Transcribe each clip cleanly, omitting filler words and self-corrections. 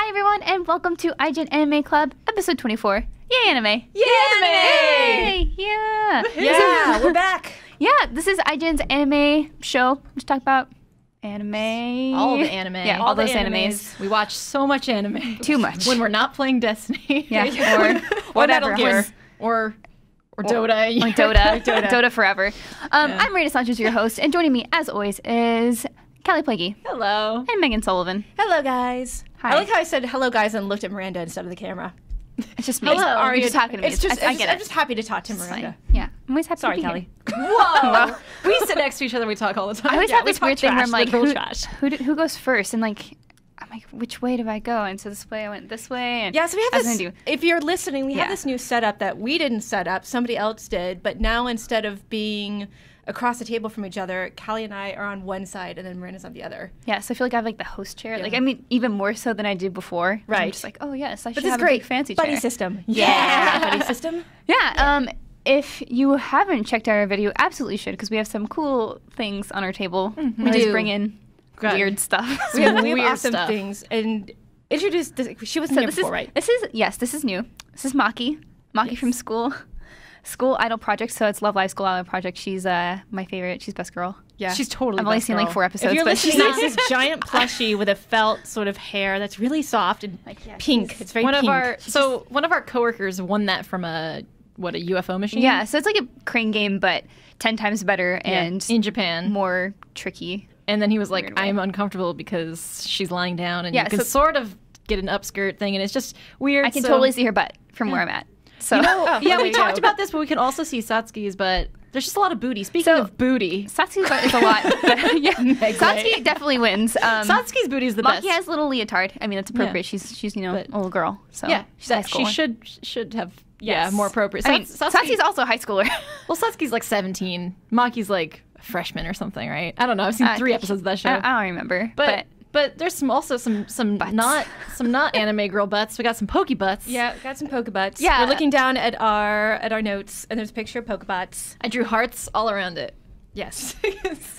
Hi everyone, and welcome to IGN Anime Club, episode 24. Yay anime! Yay anime! Yeah! Yeah, we're back. Yeah, this is IGN's anime show. Just talk about anime. All the anime. Yeah, all those animes. We watch so much anime. Too much. When we're not playing Destiny. Yeah, or whatever. Metal Gear. Or Dota. Or Dota. Dota forever. I'm Rita Sanchez, your host, and joining me, as always, is Callie Plaguey. Hello. And Megan Sullivan. Hello, guys. Hi. I like how I said hello, guys, and looked at Miranda instead of the camera. It's just me. Hello. You're just talking to me. It's just, I get it. I'm just happy to talk to It's Miranda. fine. Yeah, I'm always happy Sorry, to be Callie. here. Whoa. We sit next to each other. We talk all the time. I always have this weird thing where I'm like, who goes first? And like, I'm like, which way do I go? And so this way I went this way. And Yeah, so we have this. do. If you're listening, we Yeah. have this new setup that we didn't set up. Somebody else did. But now instead of being across the table from each other, Callie and I are on one side, and then Miranda's on the other. Yeah, so I feel like I have like the host chair. Yeah. Like, I mean, even more so than I did before. I'm Right. just like, oh yes, I But should this have is great. a big fancy Buddy chair. system. Yeah. Buddy system. Yeah. If you haven't checked out our video, absolutely should, because we have some cool things on our table. We do. just bring in Good. weird stuff. We have Weird awesome stuff. things. And introduce this. She wasn't So here this before, is right? this is new. This is Maki. Maki Yes. from School Idol Project. So it's Love Live School Idol Project. She's my favorite. She's best girl. Yeah. She's totally I've only best seen like girl. 4 episodes, If you're but listening, she's it's this giant plushie with a felt sort of hair that's really soft and pink. It's very One pink. one of our coworkers won that from a UFO machine? yeah. So it's like a crane game, but 10 times better and In Japan. more tricky. And then he was like, Weird way. I'm uncomfortable because she's lying down and Yeah, you can so- sort of get an upskirt thing and it's just weird. I can so- totally see her butt from where I'm at. So Yeah, there we you talked go. about this, but we can also see Satsuki's butt. There's just a lot of booty. Speaking So- of booty, Satsuki's butt is a lot. But yeah, Satsuki definitely wins. Satsuki's booty is the Maki best. has a little leotard. I mean, that's appropriate. Yeah. She's a But- little girl. So Yeah, she's a high she schooler. should have Yes. more appropriate. I mean, Satsuki's also a high schooler. well, Satsuki's like 17. Maki's like a freshman or something, right? I don't know. I've seen 3 episodes of that show. I don't remember. But there's also some Butts. not anime girl butts. We got some pokey butts. Yeah, got some polka butts. Yeah. We're looking down at our notes, and there's a picture of polka butts. I drew hearts all around it. Yes.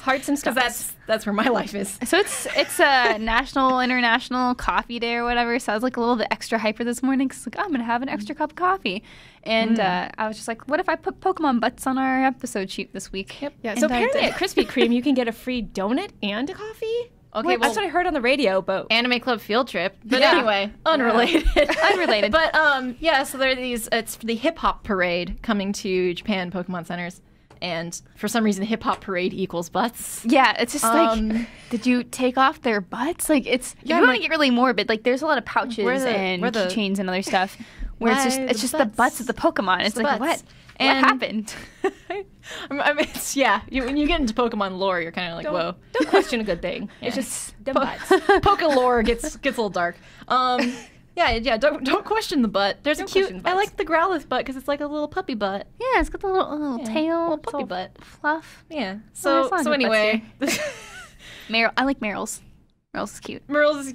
Hearts and stars. Because that's where my life is. So it's a national, international coffee day or whatever. So I was like a little bit extra hyper this morning because like, I'm going to have an extra cup of coffee. And I was just like, what if I put Pokemon butts on our episode sheet this week? Yep. Yeah, And so I apparently did. at Krispy Kreme you can get a free donut and a coffee. Okay, That's what I heard on the radio, but Anime Club field trip. But Yeah. anyway, unrelated. Unrelated. But yeah, so there are these. It's the hip hop parade coming to Japan Pokemon centers, and for some reason, hip hop parade equals butts. Yeah, it's just like, did you take off their butts? Like, it's, if you I'm want to like- get really morbid, like, there's a lot of pouches and where the- keychains and other stuff where Why it's just the the butts? butts of the Pokemon. It's the like, butts. what And- happened? I mean, it's, yeah. When you get into Pokemon lore, you're kind of like, whoa. don't question a good thing. It's Yeah. just them butts. Poke lore gets a little dark. Yeah. Don't question the butt. There's Don't a cute. question the I butts. like the Growlithe butt because it's like a little puppy butt. Yeah, it's got the little tail, little it's puppy all butt. fluff. Yeah. there's a lot So of butts anyway, Meryl, I like Meryl's. Meryl's is cute. Merle's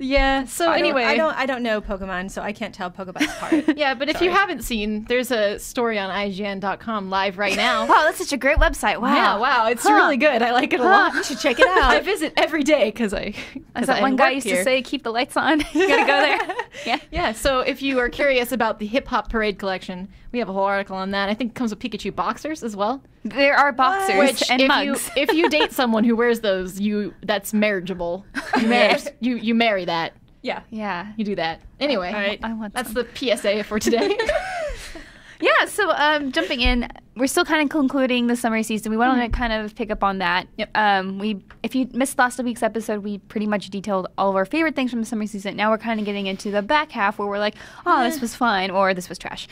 yeah. So anyway, I don't know Pokemon, so I can't tell Pokebuts apart. yeah. But if you haven't seen, there's a story on IGN.com live right now. Wow, that's such a great website. Wow. Yeah, wow, it's really good. I like it a lot. You should check it out. I visit every day because I. As that one guy used to say, keep the lights on. You gotta go there. Yeah. Yeah, so if you are curious about the Hip Hop Parade collection, we have a whole article on that. I think it comes with Pikachu boxers as well. There are boxers Which, and if mugs. if you date someone who wears those, that's marriageable. You marry that. Yeah. Yeah. You do that. Anyway, All right. I want that's some. the PSA for today. Yeah, so jumping in, we're still kind of concluding the summer season. We wanted to kind of pick up on that. Yep. If you missed last week's episode, we pretty much detailed all of our favorite things from the summer season. Now we're kind of getting into the back half where we're like, oh, this was fine, or this was trash.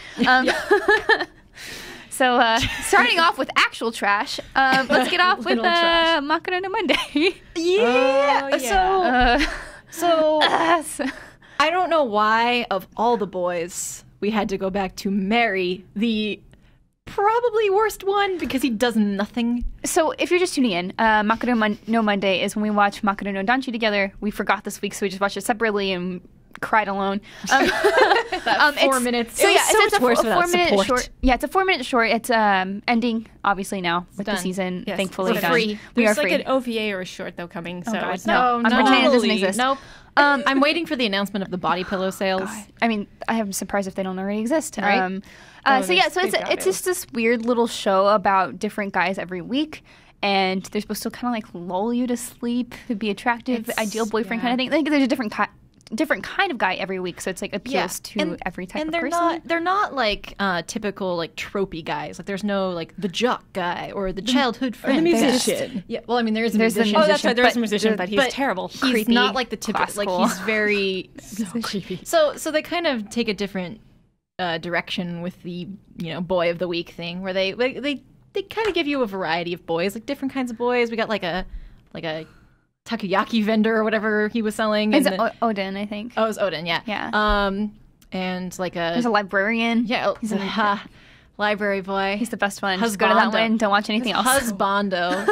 So starting off with actual trash, let's get off with Little trash. Makoto no Monday. Yeah. Oh, yeah. So So- I don't know why of all the boys we had to go back to Mary, the probably worst one because he does nothing. So if you're just tuning in, Makoto no Monday is when we watch Makoto no Danchi together. We forgot this week, so we just watched it separately and cried alone. 4 minutes. So It was yeah, so it's much a worse 4 without minute support. short. Yeah, it's a 4 minute short. It's ending obviously now with the done. season. Yes, Thankfully we're done. free. We are There's like free. an OVA or a short though coming. So God, it's no. not. I'm pretending it doesn't Totally. exist. Nope. I'm waiting for the announcement of the body pillow sales. I mean, I am surprised if they don't already exist. Right? So it's just this weird little show about different guys every week. And they're supposed to kind of like lull you to sleep, to be attractive, ideal boyfriend kind of thing. Like there's a different kind of guy every week, so it's like appeals to every type of person. They're not like typical like tropey guys. Like there's no like the jock guy or the childhood friend, or the musician. Yeah, well, I mean, there's a musician. Oh, that's right. There's a musician, but he's terrible. He's creepy, not like the typical. Like he's very so creepy. So they kind of take a different direction with the boy of the week thing, where they kind of give you a variety of boys, like different kinds of boys. We got like a takoyaki vendor or whatever he was selling. It's Odin, I think. Oh, it was Odin, yeah. Yeah. And like there's a librarian. Yeah, he's a library boy. He's the best one. Just go to that one. Don't watch anything else. Husbando.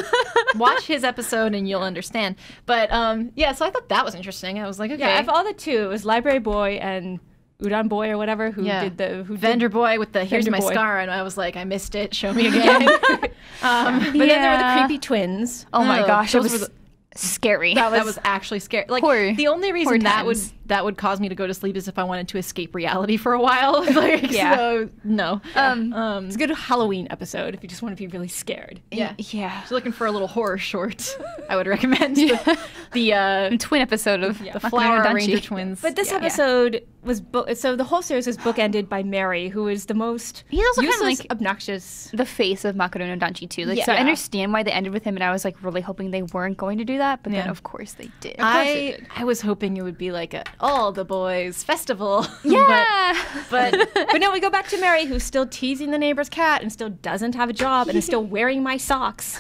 Watch his episode and you'll understand. But so I thought that was interesting. I was like, okay. Yeah, of all the two, it was library boy and Udon boy or whatever vendor boy with the here's my scar, and I was like, I missed it. Show me again. But then there were the creepy twins. Oh my gosh, it was scary. That was actually scary. Like the only reason that would cause me to go to sleep is if I wanted to escape reality for a while. So no. It's a good Halloween episode if you just want to be really scared. Yeah. If you're looking for a little horror short, I would recommend the twin episode of the Flower Ranger twins. But this episode was so the whole series was bookended by Mary, who is the most he's also useless, kind of like obnoxious, the face of Makoto no Danchi too. So I understand why they ended with him, and I was like really hoping they weren't going to do that, but then of course they did. I was hoping it would be like all the boys festival. Yeah. but no, we go back to Mary, who's still teasing the neighbor's cat and still doesn't have a job and is still wearing my socks.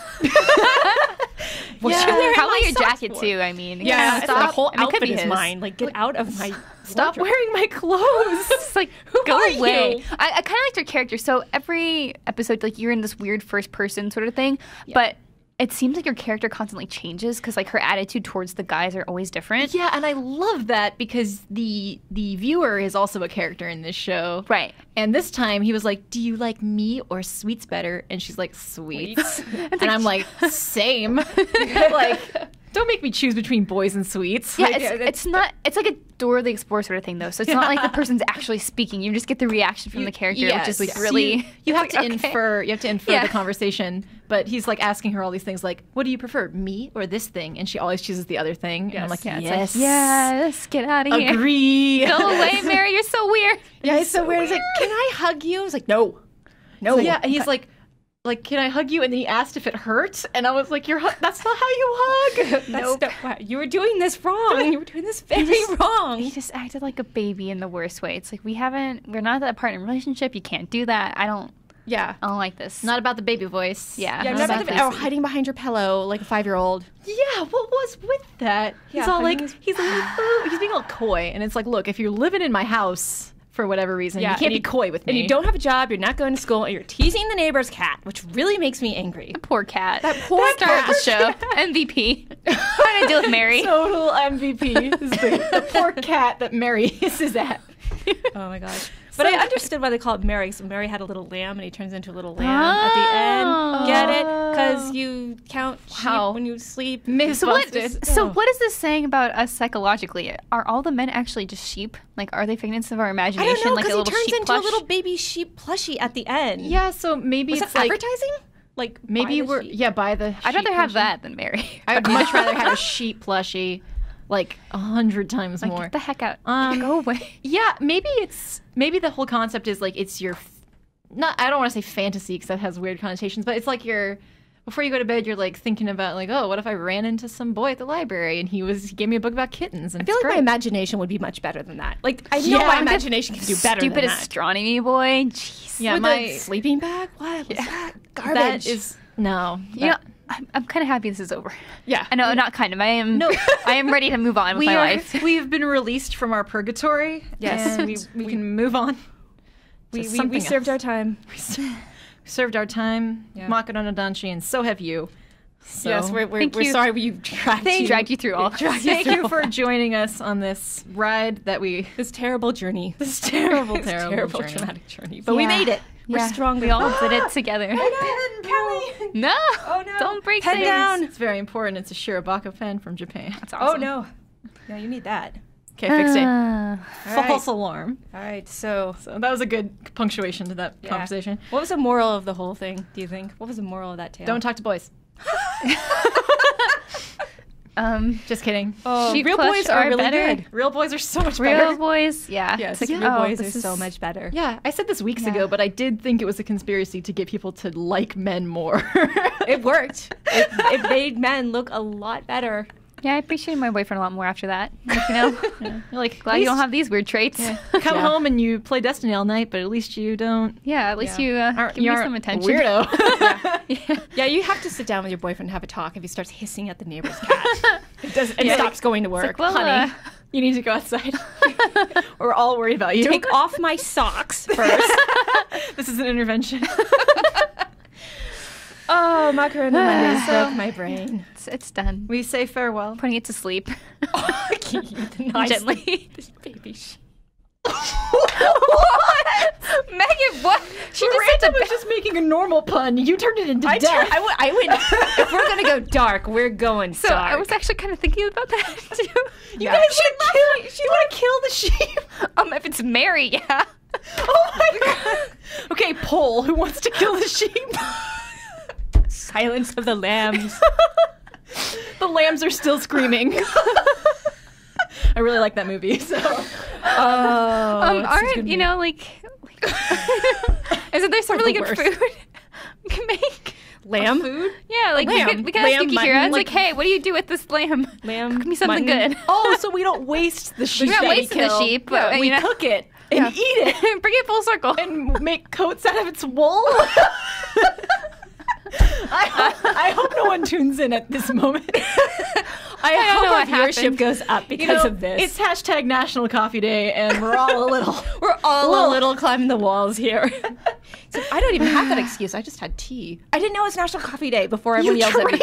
Probably your jacket too. I mean, the whole outfit is mine. Like, get out of my stop wearing my clothes. It's like, go away. I kind of liked her character. So every episode, like, you're in this weird first person sort of thing, but it seems like your character constantly changes because like her attitude towards the guys are always different. Yeah, and I love that because the viewer is also a character in this show. Right. And this time he was like, do you like me or sweets better? And she's like, sweets. And I'm like, same. Like, don't make me choose between boys and sweets. Yeah, it's like a Dora the Explorer sort of thing though. So it's not like the person's actually speaking. You just get the reaction from the character, which is like really you have to infer the conversation. But he's like asking her all these things like, what do you prefer, me or this thing? And she always chooses the other thing. And I'm like, yes, get out of here. Agree. Go away, Mary, you're so weird. Yeah, it's so weird. He's like, can I hug you? I was like, no. Yeah, and he's like, can I hug you? And then he asked if it hurt, and I was like, that's not how you hug. You were doing this wrong. You were doing this very wrong. He just acted like a baby in the worst way. It's like we're not that partner relationship. You can't do that. I don't like this. Not about the baby voice. Yeah. Not about the hiding behind your pillow like a 5-year-old. Yeah, what was with that? He's all like, he's being all coy, and it's like, look, if you're living in my house for whatever reason, you can't be coy with me. And you don't have a job, you're not going to school, and you're teasing the neighbor's cat, which really makes me angry. The poor cat. That poor star of the show. MVP. Trying to deal with Mary. Total MVP. Is the poor cat that Mary hisses at. Oh my gosh. But I understood why they call it Mary. So Mary had a little lamb, and he turns into a little lamb at the end. Get it? Because you count sheep when you sleep. So what is this saying about us psychologically? Are all the men actually just sheep? Like, are they figments of our imagination? I don't know, like a little he turns sheep into plush? a little baby sheep plushie at the end. Yeah, so maybe it's like advertising? Like, maybe buy the sheep I'd rather have plushie. that than Mary. I would much rather have a sheep plushie. Like 100 times more. Get the heck out. Go away. Yeah, maybe the whole concept is like it's your I don't want to say fantasy because that has weird connotations, but it's like before you go to bed, you're like thinking about like, oh, what if I ran into some boy at the library and he gave me a book about kittens? And I feel like my imagination would be much better than that. Like I know my imagination can do better than that. Stupid astronomy boy. Jeez. Yeah, my sleeping bag. What was that? Garbage. That is no. I'm kind of happy this is over. Yeah. I know, not kind of. I am ready to move on with my life. We've been released from our purgatory. Yes. We can move on. We served our time. We served our time. Makoto no Danshi, and so have you. So, yes, we're sorry we dragged you through all. Thank you for joining us on this ride this terrible journey. This terrible traumatic journey. But we made it. We're strong. We all did it together. Kelly. No. Oh no. Don't break Head things. down. It's very important. It's a Shirobako pen from Japan. That's awesome. Oh no. No, you need that. Okay, fixed it. right. False alarm. All right, so So that was a good punctuation to that conversation. what was the moral of the whole thing, do you think? What was the moral of that tale? Don't talk to boys. Just kidding. Oh, Sheep real plush boys are really better. good. Real boys are so much Real better. boys, yeah. Yes, It's like, real boys this are is so much better. Yeah, I said this weeks ago, but I did think it was a conspiracy to get people to like men more. It worked. It made men look a lot better. Yeah, I appreciated my boyfriend a lot more after that. Like, you know, You're like, glad you don't have these weird traits. You Yeah, come home and you play Destiny all night, but at least you don't. at least you give you me aren't some attention. Weirdo. Yeah, you have to sit down with your boyfriend and have a talk if he starts hissing at the neighbor's cat. It stops going to work. Like, well, Honey, you need to go outside. We're all worried about you. Take off my socks first. This is an intervention. Oh, Macaroni Mondays broke my brain. it's done. We say farewell. Putting it to sleep. Gently. This baby shit. What? Megan, what? She just Random said was just making a normal pun. You turned it into death. I would. If we're gonna go dark, we're going So dark. I was actually kind of thinking about that too. You guys want to kill the sheep? If it's Mary, yeah. Oh my god. Okay, poll. Who wants to kill the sheep? Silence of the Lambs. The lambs are still screaming. I really like that movie. So, Aren't you know like isn't there some We're really the good worst. food we can make? Lamb? food. Yeah, like Lamb. we could ask Lamb, Yuki here. mutton, It's like, hey, what do you do with this lamb? Lamb. Cook me something mutton. good. Oh, so we don't waste the sheep. We're not that we wasting the kill. sheep, Yeah, but we you know, cook it and eat it bring it full circle. and make coats out of its wool. I hope no one tunes in at this moment. I don't hope know our what viewership happened. goes up because of this. It's hashtag National Coffee Day, and we're all a little. We're all a little climbing the walls here. So I don't even have that excuse. I just had tea. I didn't know it was National Coffee Day before everyone yelled at me.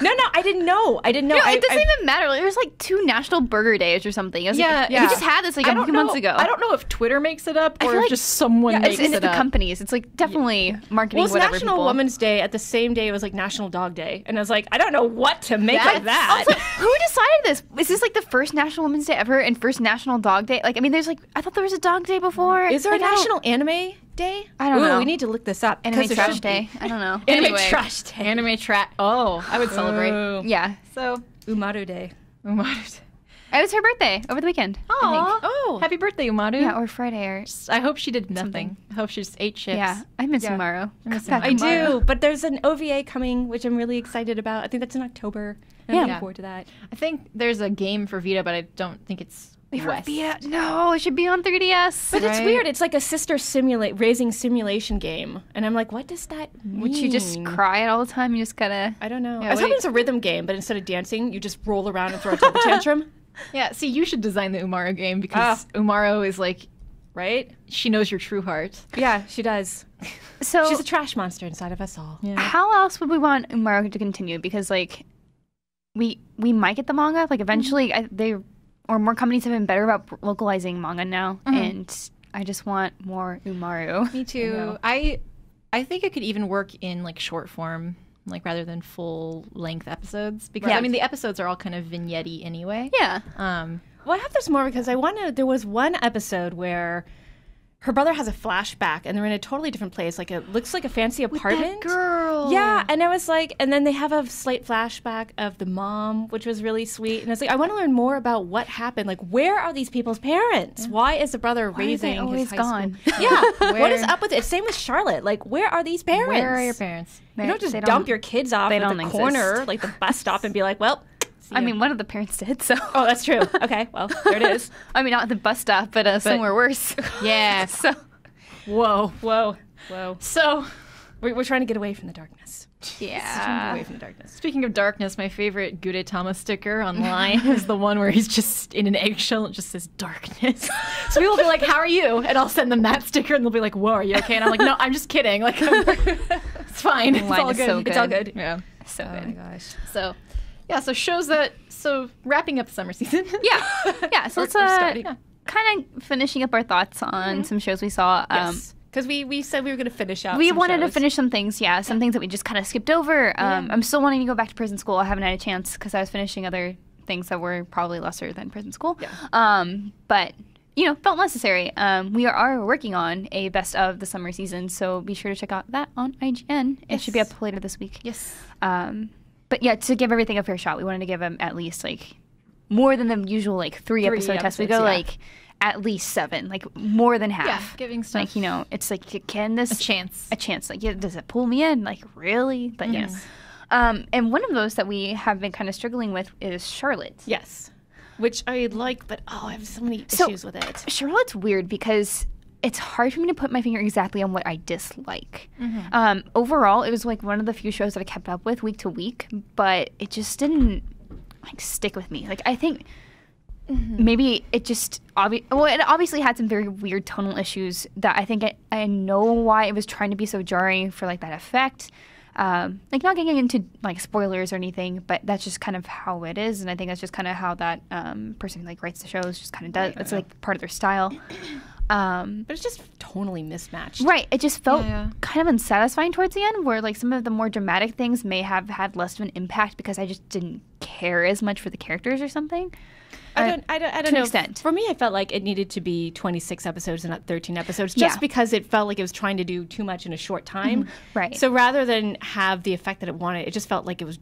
No, I didn't know. I didn't know. No, it doesn't even matter. There was like 2 National Burger Days or something. It was like, we just had this like a few months ago. I don't know if Twitter makes it up or feel if like- just someone makes it's it the up. companies. It's like definitely marketing Well, it's whatever National people. Women's Day at the same day it was like National Dog Day. And I was like, I don't know what to make That's of that. Also, who decided this? Is this like the first National Women's Day ever and first National Dog Day? Like, I mean, there's like, I thought there was a Dog Day before. Is there Like, a I don't- National Anime Day? I don't know. We need to look this up. Anime 'cause there Trash should be. Day? I don't know. Anime Anyway. Trash Day. Anime track. Oh, I would celebrate. Ooh. Yeah. So, Umaru Day. Umaru. It was her birthday over the weekend. I Aw. think. Oh. Happy birthday, Umaru. Yeah, or Friday or I hope she did nothing. I hope she just ate chips. yeah. I miss Yeah. Umaru. miss Come back, I Umaru. do, but there's an OVA coming, which I'm really excited about. I think that's in October. I'm Yeah. looking forward to that. I think there's a game for Vita, but I don't think it's West. No, it should be on 3DS. But it's Right. weird. It's like a sister raising simulation game, and I'm like, what does that mean? Would you just cry it all the time? You just gotta. I don't know. Yeah, I was what do hoping you- it's a rhythm game, but instead of dancing, you just roll around and throw a temper tantrum, Yeah, see, you should design the Umaru game because Umaru is like, right? she knows your true heart. Yeah, she does. So, She's a trash monster inside of us all. Yeah. how else would we want Umaru to continue? Because like, we might get the manga. Like eventually, or more companies have been better about localizing manga now, and I just want more Umaru. Me too. I think it could even work in like short form, like rather than full length episodes. Because Yeah. I mean, the episodes are all kind of vignette-y anyway. Yeah. Well, I hope there's more because there was one episode where her brother has a flashback and they're in a totally different place. Like it looks like a fancy apartment. girl. Yeah, and I was like, and then they have a slight flashback of the mom, which was really sweet. And I was like, I want to learn more about what happened. Like, where are these people's parents? Why is the brother Why are they raising always his high gone? school? Yeah, what Where- is up with it? Same with Charlotte. Like, where are these parents? Where are your parents? You don't just They dump your kids off they at don't the exist. corner, like the bus stop, and be like, well. see I ya. mean, one of the parents did, so. Oh, that's true. Okay, well, there it is. I mean, not at the bus stop, but somewhere worse. Yeah. So. Whoa. Whoa. So, We're trying to get away from the darkness. Trying to get Yeah. away from the darkness. speaking of darkness, my favorite Gudetama sticker online is the one where he's just in an eggshell and it just says darkness. So people will be like, how are you? And I'll send them that sticker and they'll be like, whoa, are you okay? And I'm like, no, I'm just kidding. Like, it's fine. It's Line all is good. so It's all good. good. Yeah. So Oh my good. gosh. So, yeah, so wrapping up summer season. Yeah, so let's We're starting. kind of finishing up our thoughts on some shows we saw. Yes. Because we said we were going to finish out. We some wanted to shows. finish some things, some things that we just kind of skipped over. I'm still wanting to go back to prison school. I haven't had a chance because I was finishing other things that were probably lesser than Prison School. Yeah. But felt necessary. We are working on a best of the summer season, so be sure to check out that on IGN. It should be up later this week. Yes. But yeah, to give everything a fair shot, we wanted to give them at least more than the usual 3-episode test. We go at least 7, more than half. Yeah, giving stuff. It's can this a chance? A chance. Does it pull me in? Really? But yes. And one of those that we have been kind of struggling with is Charlotte. Yes. Which I like, but I have so many issues with it. Charlotte's weird because it's hard for me to put my finger exactly on what I dislike. Overall, it was one of the few shows that I kept up with week to week, but it just didn't stick with me. I think maybe it just it obviously had some very weird tonal issues that I think I know why it was trying to be so jarring for that effect. Not getting into spoilers or anything, but that's just kind of how it is, and I think that's just kind of how that person writes the shows just kind of does. It's part of their style. But it's just totally mismatched. Right. It just felt kind of unsatisfying towards the end, where some of the more dramatic things may have had less of an impact because I just didn't care as much for the characters or something. I don't know. To an extent. For me, I felt like it needed to be 26 episodes and not 13 episodes, just because it felt like it was trying to do too much in a short time. Right. So rather than have the effect that it wanted, it just felt like it was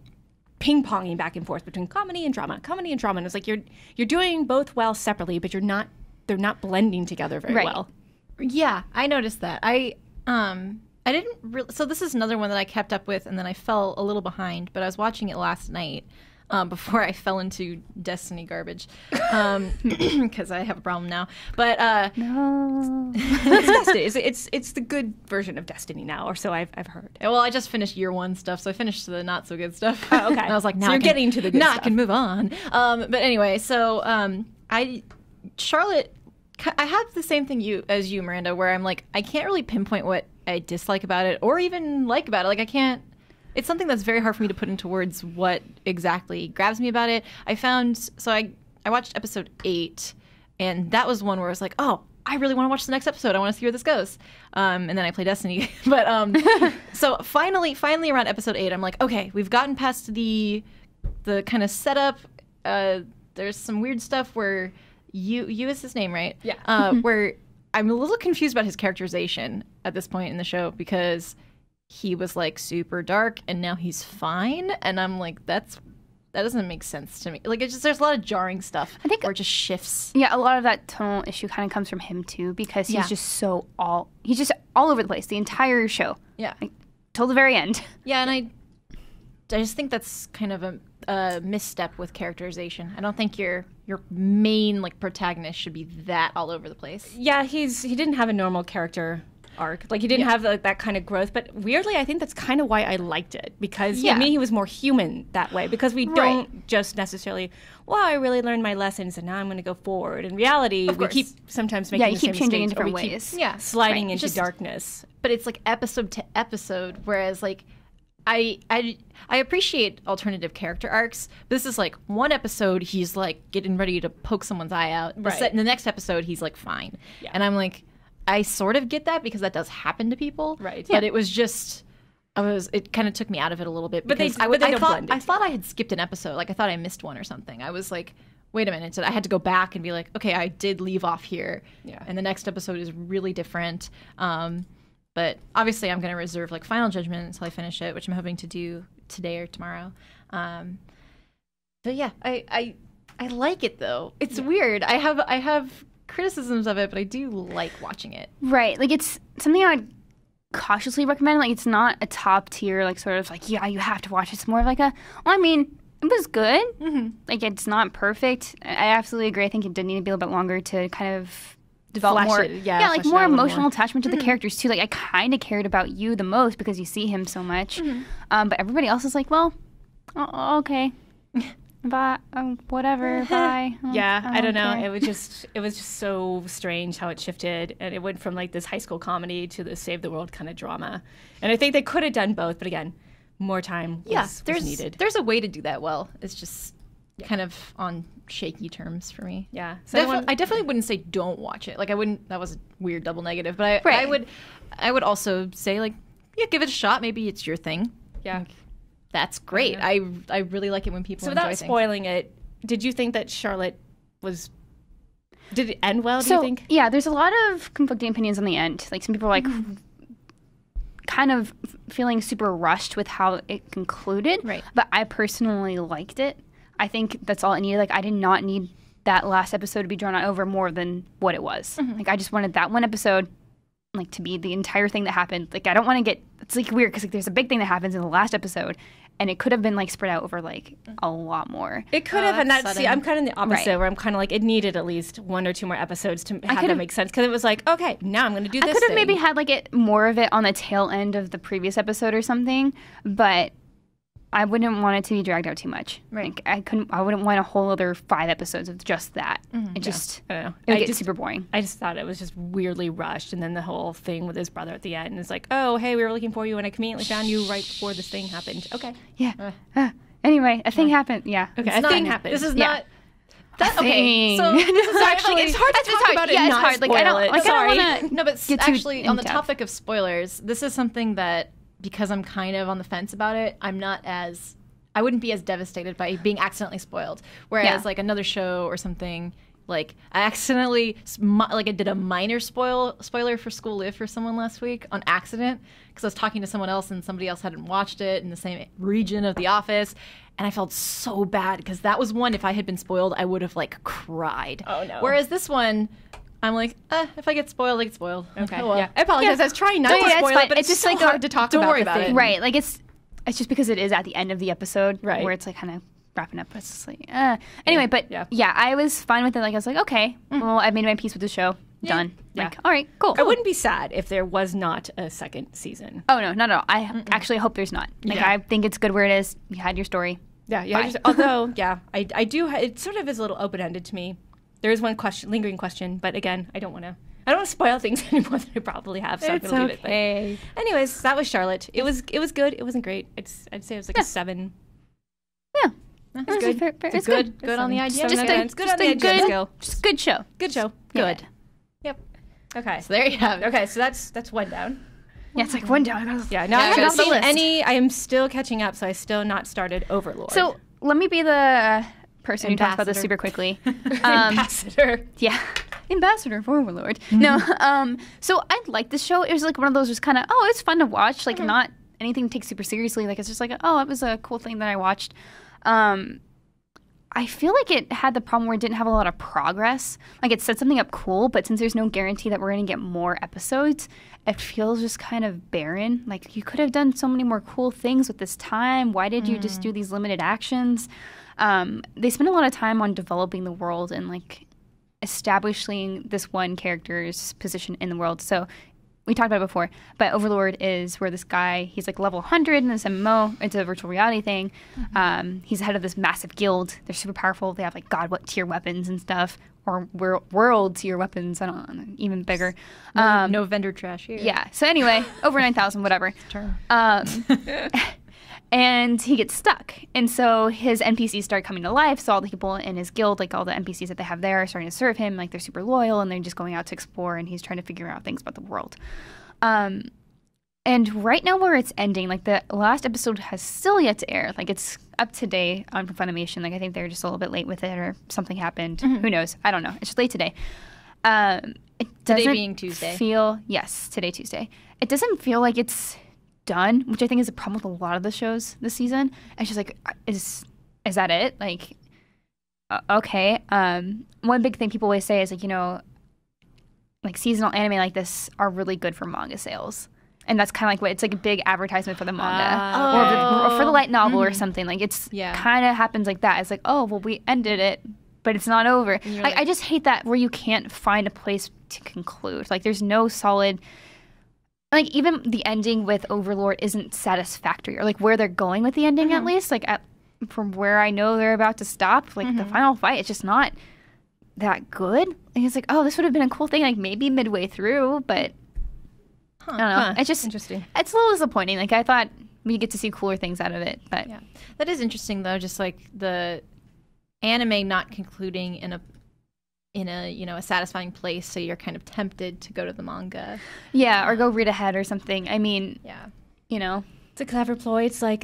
ping-ponging back and forth between comedy and drama. And it's you're doing both well separately, but they're not blending together very well. Yeah, I noticed that. I didn't really. So this is another one that I kept up with, and then I fell a little behind. But I was watching it last night before I fell into Destiny garbage, because I have a problem now. But no, it's Destiny. It's the good version of Destiny now, or so I've heard. Well, I just finished year 1 stuff, so I finished the not so good stuff. Oh, okay. And I was like, now so you're getting to the good stuff. I can move on. But anyway, so Charlotte. I have the same thing as you, Miranda, where I'm I can't really pinpoint what I dislike about it or even like about it. I can't. It's something that's very hard for me to put into words what exactly grabs me about it. I watched episode 8, and that was one where I was oh, I really want to watch the next episode. I want to see where this goes. And then I play Destiny. But so finally around episode 8, I'm okay, we've gotten past the kind of setup. There's some weird stuff where you is his name, right? Yeah. Where I'm a little confused about his characterization at this point in the show, because he was super dark and now he's fine, and I'm that doesn't make sense to me. There's a lot of jarring stuff. I think where it just shifts. Yeah, a lot of that tonal issue kind of comes from him too, because he's just all over the place the entire show. Yeah, till the very end. Yeah, and I just think that's kind of a misstep with characterization. I don't think your main protagonist should be that all over the place. Yeah, he didn't have a normal character arc. He didn't have that kind of growth. But weirdly, I think that's kind of why I liked it, because to me he was more human that way. Because we don't just necessarily, I really learned my lessons and now I'm going to go forward. In reality, we keep sometimes making the same keep changing in mistakes, different ways. Keep sliding into darkness. But it's episode to episode, whereas I appreciate alternative character arcs. But this is one episode he's getting ready to poke someone's eye out. In the next episode he's fine. Yeah. And I'm I sort of get that, because that does happen to people. Right. But it was just it kind of took me out of it a little bit, because I thought I had skipped an episode. I thought I missed one or something. I was wait a minute. So I had to go back and be okay, I did leave off here. Yeah. And the next episode is really different. But obviously, I'm going to reserve final judgment until I finish it, which I'm hoping to do today or tomorrow. But yeah, I like it though. It's weird. I have criticisms of it, but I do like watching it. Right, it's something I would cautiously recommend. It's not a top tier, sort of you have to watch. It's more of it was good. Mm-hmm. It's not perfect. I absolutely agree. I think it did need to be a little bit longer to kind of develop more, more emotional attachment to the characters too. I kind of cared about you the most because you see him so much, but everybody else is okay, bye, whatever, bye. I don't know. It was just so strange how it shifted, and it went from this high school comedy to the save the world kind of drama. And I think they could have done both, but again, more time was needed. There's a way to do that well. It's just kind of on shaky terms for me. Yeah. So I definitely wouldn't say don't watch it. I wouldn't. That was a weird double negative. But I would also say give it a shot. Maybe it's your thing. Yeah. That's great. I really like it when people enjoy without things. spoiling it, did you think that Charlotte was? Did it end well? Do So, you think? yeah, there's a lot of conflicting opinions on the end. Like some people are like kind of feeling super rushed with how it concluded. Right. But I personally liked it. I think that's all it needed. Like I did not need that last episode to be drawn out over more than what it was. Like I just wanted that one episode like to be the entire thing that happened. Like I don't want to get, it's like weird because like there's a big thing that happens in the last episode and it could have been like spread out over like a lot more. It could have, and that's sudden. see, I'm kind of the opposite, Right. where I'm kind of like it needed at least 1 or 2 more episodes to have it make sense because it was like, okay, now I'm going to do this. I could have thing. maybe had like it more of it on the tail end of the previous episode or something, but I wouldn't want it to be dragged out too much. Right. Like, I wouldn't want a whole other 5 episodes of just that. It just I don't know. it would get super boring. I just thought it was just weirdly rushed, and then the whole thing with his brother at the end, and it's like, oh, hey, we were looking for you, and I conveniently found you right before this thing happened. Okay. Yeah. Anyway, a thing happened. Yeah. Okay, It's a not- thing happened. This is Yeah. not. That, okay, thing. so this is actually it's hard to talk about it. Yeah, and it's not hard. Like I spoil don't it. like Sorry. I don't want to. No, but get too actually, on the in-depth. topic of spoilers, this is something that, because I'm kind of on the fence about it, I wouldn't be as devastated by being accidentally spoiled. Whereas, Yeah. like, another show or something, like, I accidentally, I did a minor spoiler for School Live for someone last week on accident, because I was talking to someone else and somebody else hadn't watched it in the same region of The Office. And I felt so bad, because that was one, if I had been spoiled, I would have, like, cried. Oh, no. Whereas this one, I'm like, if I get spoiled, I get spoiled. Okay. Oh, well. Yeah. I apologize. I was trying not to yeah, it's spoil fine. it, but it's It's just just so like hard to talk don't about worry the about it. thing. Right. Like it's just because it is at the end of the episode, Right. where it's like kind of wrapping up. It's just like, anyway, but Yeah. I was fine with it. Like I was like, okay, well, I've made my peace with the show. Done. Yeah. Like, all right, cool. I wouldn't be sad if there was not a second season. Oh no, not at all. I actually hope there's not. Like Yeah. I think it's good where it is. You had your story. Yeah, yeah. Bye. Although, yeah, I do. It sort of is a little open ended to me. There is one lingering question, but again, I don't want to spoil things any more than I probably have. So I'm gonna leave it. But anyways, that was Charlotte. It was good. It wasn't great. I'd say it was like a 7. Yeah, That's it was good. It's good. Good on the IGN. Just Okay. it's good on the IGN scale. just a good show. Good show. Good. Yep. Okay. So there you have it. Okay, so that's one down. Yeah, it's like one down. Yeah. Now Yeah, I I haven't got the seen list. any. I am still catching up, so I still not started Overlord. So let me be the person who talks about this Ambassador. super quickly. Ambassador. Yeah. Ambassador for Overlord. No, so I like this show. It was like one of those just kind of, it's fun to watch. Like not anything to take super seriously. Like it's just like, it was a cool thing that I watched. I feel like it had the problem where it didn't have a lot of progress. Like it set something up cool, but since there's no guarantee that we're going to get more episodes, it feels just kind of barren. Like you could have done so many more cool things with this time. Why did you just do these limited actions? They spend a lot of time on developing the world and like establishing this one character's position in the world. So we talked about it before, but Overlord is where this guy, he's like level 100 in this MMO. It's a virtual reality thing. He's the head of this massive guild. They're super powerful. They have like god tier weapons and stuff, or world tier weapons. I don't know, even bigger. No vendor trash here. Yeah. So anyway, over 9,000, whatever. Term. And he gets stuck. And so his NPCs start coming to life. So all the people in his guild, like all the NPCs that they have there, are starting to serve him. Like they're super loyal and they're just going out to explore. And he's trying to figure out things about the world. And right now where it's ending, like the last episode has still yet to air. Like it's up today on Funimation. Like I think they're just a little bit late with it or something happened. Who knows? I don't know. It's just late today. It doesn't Today being Tuesday. Today Tuesday. It doesn't feel like it's done, which I think is a problem with a lot of the shows this season. It's just like, is that it? Like, okay. One big thing people always say is like, like seasonal anime like this are really good for manga sales. And that's kind of like what it's like a big advertisement for the manga or for the light novel or something. Like it's kind of happens like that. It's like, oh, well, we ended it, but it's not over. Like, I just hate that where you can't find a place to conclude. Like there's no solid, like even the ending with Overlord isn't satisfactory, or like where they're going with the ending at least. Like from where I know they're about to stop, like the final fight, it's just not that good. Like it's like, oh, this would have been a cool thing, like maybe midway through, but I don't know. It's just Interesting. It's a little disappointing. Like I thought we get to see cooler things out of it, but Yeah, that is interesting though. Just like the anime not concluding in a a satisfying place, so you're kind of tempted to go to the manga. yeah, or go read ahead or something. I mean, Yeah. you know, It's a clever ploy. It's like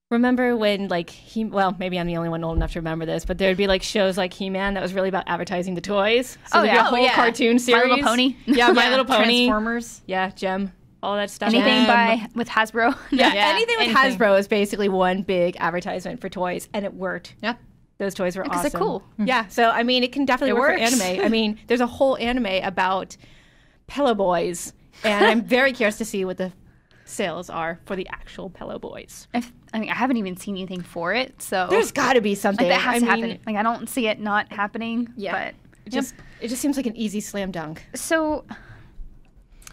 remember when like maybe I'm the only one old enough to remember this, but there'd be like shows like He-Man that was really about advertising the toys. So there'd be a whole cartoon series. My Little Pony. Yeah, My Little Pony. Transformers. Yeah, Gem. All that stuff. Anything with Hasbro. Yeah, anything with Hasbro is basically one big advertisement for toys, and it worked. Yeah. Those toys were awesome. Because they're cool. Yeah, so I mean, it can definitely work for anime. I mean, there's a whole anime about Pillow Boys, and I'm very curious to see what the sales are for the actual Pillow Boys. I mean, I haven't even seen anything for it, so there's got to be something that has to happen. Like, I don't see it not happening. Yeah, but it just seems like an easy slam dunk. So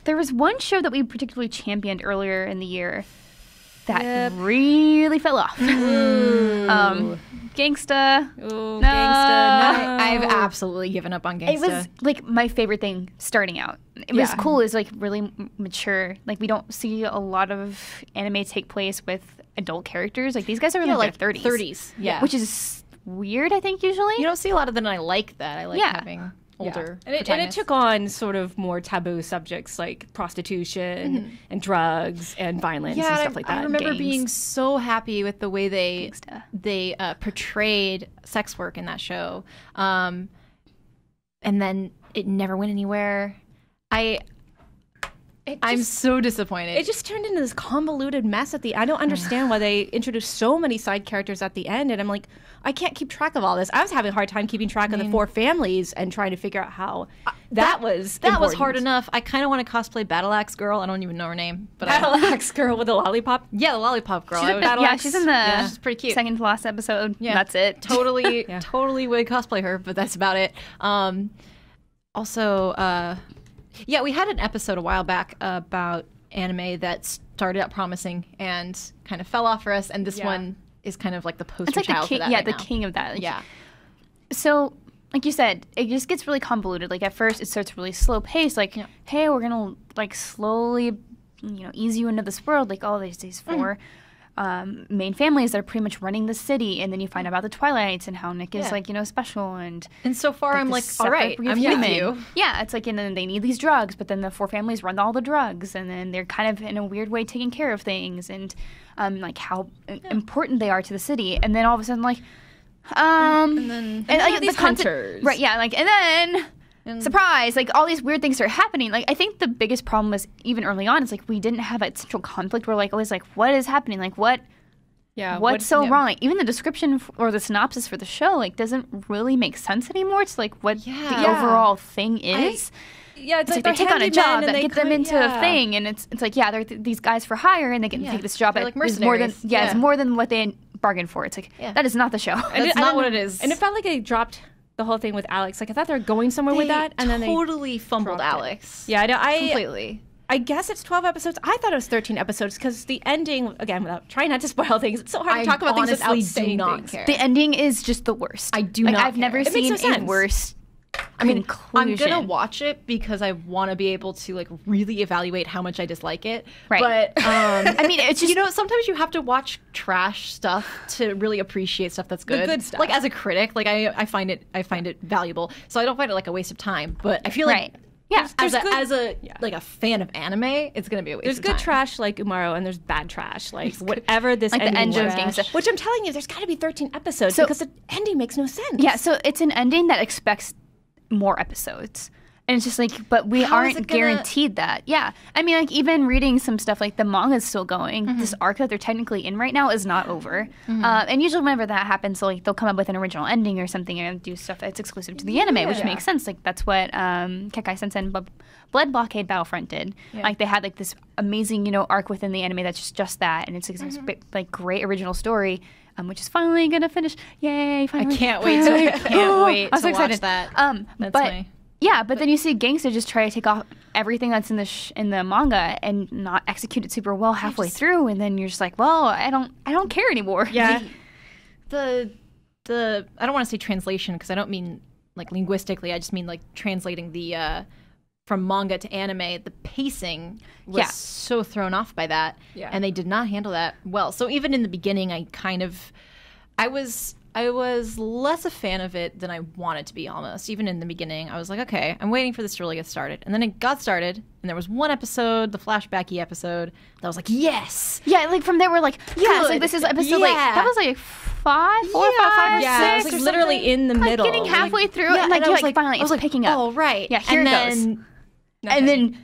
there was one show that we particularly championed earlier in the year that really fell off. Gangsta. Ooh, no. Gangsta. No. I've absolutely given up on Gangsta. It was like my favorite thing starting out. It was cool. It was like really mature. Like we don't see a lot of anime take place with adult characters. Like these guys are in like their 30s. 30s. Yeah. Which is weird, I think, usually. You don't see a lot of them, and I like that. I like having older and it took on sort of more taboo subjects like prostitution and drugs and violence and stuff like that. I remember being so happy with the way they portrayed sex work in that show, and then it never went anywhere. I'm so disappointed. It just turned into this convoluted mess at the end. I don't understand why they introduced so many side characters at the end, and I'm like, I can't keep track of all this. I was having a hard time keeping track of the 4 families and trying to figure out how that was hard enough. I kind of want to cosplay Battle Axe Girl. I don't even know her name. But Battle Axe Girl with a lollipop? Yeah, the lollipop girl. She's in the she's pretty cute. second to last episode. Yeah. That's it. Totally would cosplay her, but that's about it. Yeah, we had an episode a while back about anime that started out promising and kind of fell off for us, and this one is kind of like the poster child for that right the now. king of that. Yeah. So, like you said, it just gets really convoluted. Like at first, it starts really slow paced. Like, hey, we're gonna like slowly, ease you into this world. Like, there's these 4 main families that are pretty much running the city, and then you find out about the Twilights and how Nick is special and so far I'm like, all right, I'm with you. Yeah, it's like, and then they need these drugs, but then the 4 families run all the drugs, and then they're kind of in a weird way taking care of things, and like how important they are to the city, and then all of a sudden like and then these hunters, right? Yeah, like and then. Surprise! Like all these weird things are happening. Like I think the biggest problem was even early on is like we didn't have a central conflict where like always like what is happening? Like what's so wrong? Like even the description or the synopsis for the show like doesn't really make sense anymore. It's like what the overall thing is. It's like they take on a job that gets them into a thing, and it's like they're these guys for hire, and they get to take this job. Like it's more than it's more than what they bargained for. It's like that is not the show. That's not what it is. And it felt like they dropped the whole thing with Alex. Like I thought they were going somewhere with that, and then they totally fumbled Alex. Yeah, completely. I guess it's 12 episodes. I thought it was 13 episodes because the ending, again, without trying not to spoil things, it's so hard to talk about things without saying things. Care. The ending is just the worst. I do not I've never seen a worse conclusion. I'm gonna watch it because I want to be able to like really evaluate how much I dislike it. Right. But I mean, it's just sometimes you have to watch trash stuff to really appreciate stuff that's good. The good stuff. Like as a critic, like I find it valuable. So I don't find it like a waste of time. But I feel like as a fan of anime, it's gonna be a waste of time. There's good trash like Umaru, and there's bad trash like whatever this like ending the end of Gangsta. Which I'm telling you, there's got to be 13 episodes because the ending makes no sense. Yeah, so it's an ending that expects more episodes. And it's just like, but we aren't guaranteed that. Yeah. I mean, like, even reading some stuff, like, the manga is still going. Mm-hmm. This arc that they're technically in right now is not over. Mm-hmm. And usually whenever that happens, they'll come up with an original ending or something and do stuff that's exclusive to the anime, which makes sense. Like, that's what Kekai Sensen Blood Blockade Battlefront did. Yeah. Like, they had, like, this amazing, arc within the anime that's just that. And it's, like, great original story. Which is finally gonna finish. Yay! Finally, I can't wait to watch that. But then you see Gangsta just try to take off everything that's in the manga and not execute it super well halfway through, and then you're just like, well, I don't care anymore. Yeah. the I don't want to say translation because I don't mean like linguistically. I just mean like translating the from manga to anime. The pacing was so thrown off by that, and they did not handle that well. So even in the beginning, I was I was less a fan of it than I wanted to be, almost. Even in the beginning, I was like, okay, I'm waiting for this to really get started. And then it got started, and there was one episode, the flashbacky episode, that I was like, yes! Yeah, like from there we're like, yes, like this is episode like, that was like 5, 4, 5, 6. Yeah, it was like literally in the middle. Getting halfway through, and like, you're like, finally, it's picking up. Oh, right. Yeah, here it goes. And then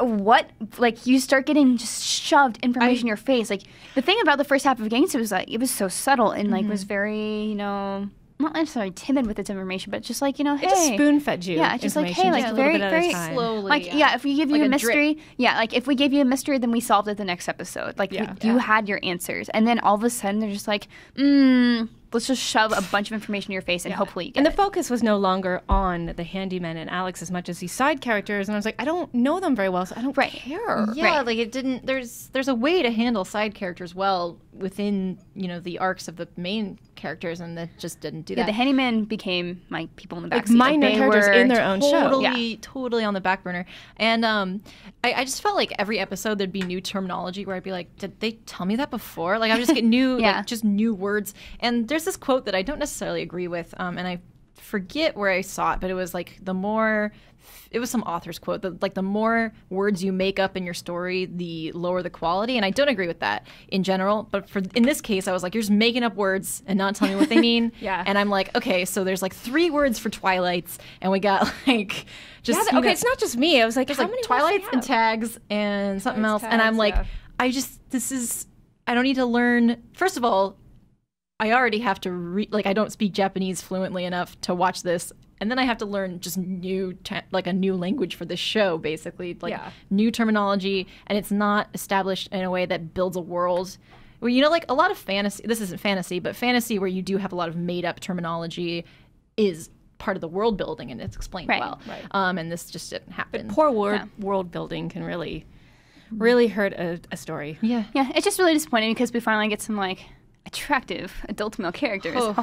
what? Like, you start getting just shoved information in your face. Like, the thing about the first half of Gangsta was like, it was so subtle and like was very, you know, not necessarily timid with its information, but just like, you know, hey. It just spoon-fed you. Yeah, just like, hey, like very, very slowly. Like, yeah, if we give you a mystery, like if we gave you a mystery, then we solved it the next episode. Like, you had your answers. And then all of a sudden, they're just like, let's just shove a bunch of information in your face and hopefully you get And the focus was no longer on the handyman and Alex as much as these side characters. And I was like, I don't know them very well, so I don't care. Yeah, like it didn't. There's a way to handle side characters well within, you know, the arcs of the main characters, and that just didn't do that. Yeah, the handyman became like people in the like backseat. minor characters in their own show. Totally on the back burner. And I just felt like every episode there'd be new terminology where I'd be like, did they tell me that before? Like I would just get new, like just new words. And there's this quote that I don't necessarily agree with, and I forget where I saw it, but it was like it was some author's quote that like the more words you make up in your story, the lower the quality. And I don't agree with that in general, but in this case, I was like, you're just making up words and not telling me what they mean. And I'm like, okay, so there's like 3 words for Twilights, and we got like just it's not just me. I was like, there's how like many Twilights and tags and something else, and I'm like, I don't need to learn. First of all, I already have to like I don't speak Japanese fluently enough to watch this, and then I have to learn just like a new language for this show, basically, like new terminology, and it's not established in a way that builds a world. Well, you know, like a lot of fantasy. This isn't fantasy, but fantasy where you do have a lot of made-up terminology is part of the world building, and it's explained well. And this just didn't happen. But poor world building can really hurt a story. Yeah, it's just really disappointing because we finally get some like attractive adult male characters. No,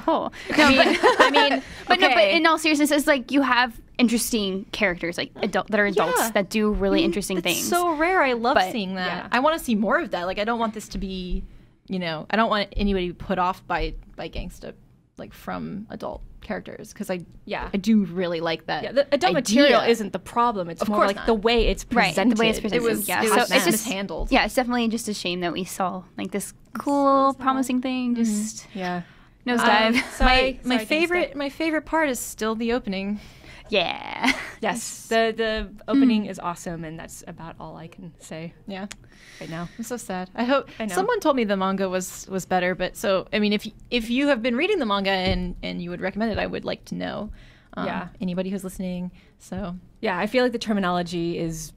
but in all seriousness, it's like you have interesting characters, like that are adults that do really interesting things. So rare. I love seeing that. I want to see more of that. Like I don't want this to be, you know, I don't want anybody to be put off by Gangsta, like from adult characters, because I do really like that. Yeah, the adult material isn't the problem. It's more like the way it's presented. The way it's presented. It was it's just mishandled. Yeah, it's definitely just a shame that we saw like this cool, promising thing just nosedive. My favorite part is still the opening. Yeah. Yes. The opening is awesome, and that's about all I can say. Yeah. Right now. I'm so sad. I hope someone told me the manga was better, but so I mean if you have been reading the manga and you would recommend it, I would like to know. Anybody who's listening. So yeah, I feel like the terminology is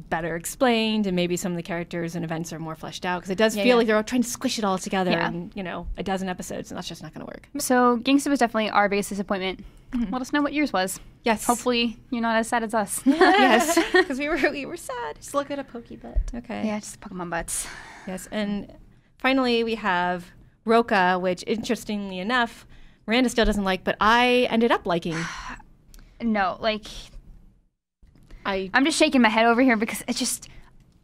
better explained, and maybe some of the characters and events are more fleshed out, because it does feel like they're all trying to squish it all together in, you know, a dozen episodes, and that's just not going to work. So Gangsta was definitely our biggest disappointment. Let us know what yours was. Yes. Hopefully you're not as sad as us. Yes. Because we were sad. just look at a pokey butt. Okay. Yeah, just Pokemon butts. Yes. And finally we have Rokka, which interestingly enough, Miranda still doesn't like, but I ended up liking. No, like I'm just shaking my head over here because it's just,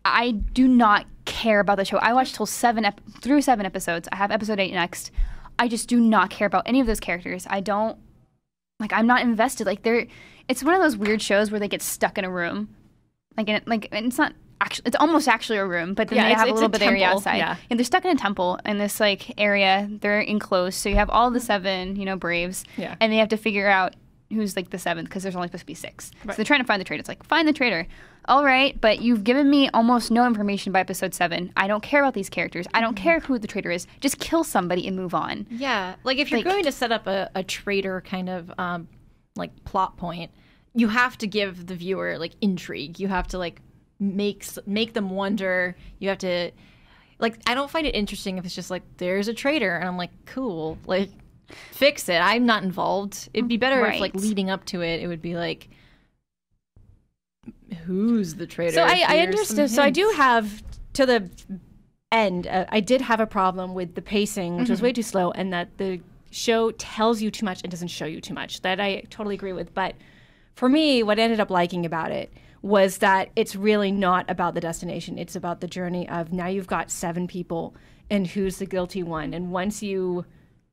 I do not care about the show. I watched through 7 episodes. I have episode 8 next. I just do not care about any of those characters. I don't, like, I'm not invested. Like, it's one of those weird shows where they get stuck in a room. And it's not actually, it's almost actually a room, but then they have a little bit of area outside. Yeah. And they're stuck in a temple in this, like, area. They're enclosed. So you have all the 7, you know, Braves. Yeah. And they have to figure out who's like the 7th, because there's only supposed to be 6. Right. So they're trying to find the traitor. It's like, find the traitor. All right, but you've given me almost no information by episode 7. I don't care about these characters. I don't care who the traitor is. Just kill somebody and move on. Yeah, like if you're going to set up a traitor kind of like plot point, you have to give the viewer like intrigue. You have to like make them wonder. You have to, like, I don't find it interesting if it's just like, there's a traitor and I'm like, cool, like, fix it. I'm not involved. It'd be better if, like, leading up to it, it would be like, who's the traitor? So I understood. So I do have, to the end, I did have a problem with the pacing, which was way too slow, and that the show tells you too much and doesn't show you too much. That I totally agree with. But for me, what I ended up liking about it was that it's really not about the destination. It's about the journey of, now you've got 7 people, and who's the guilty one. And once you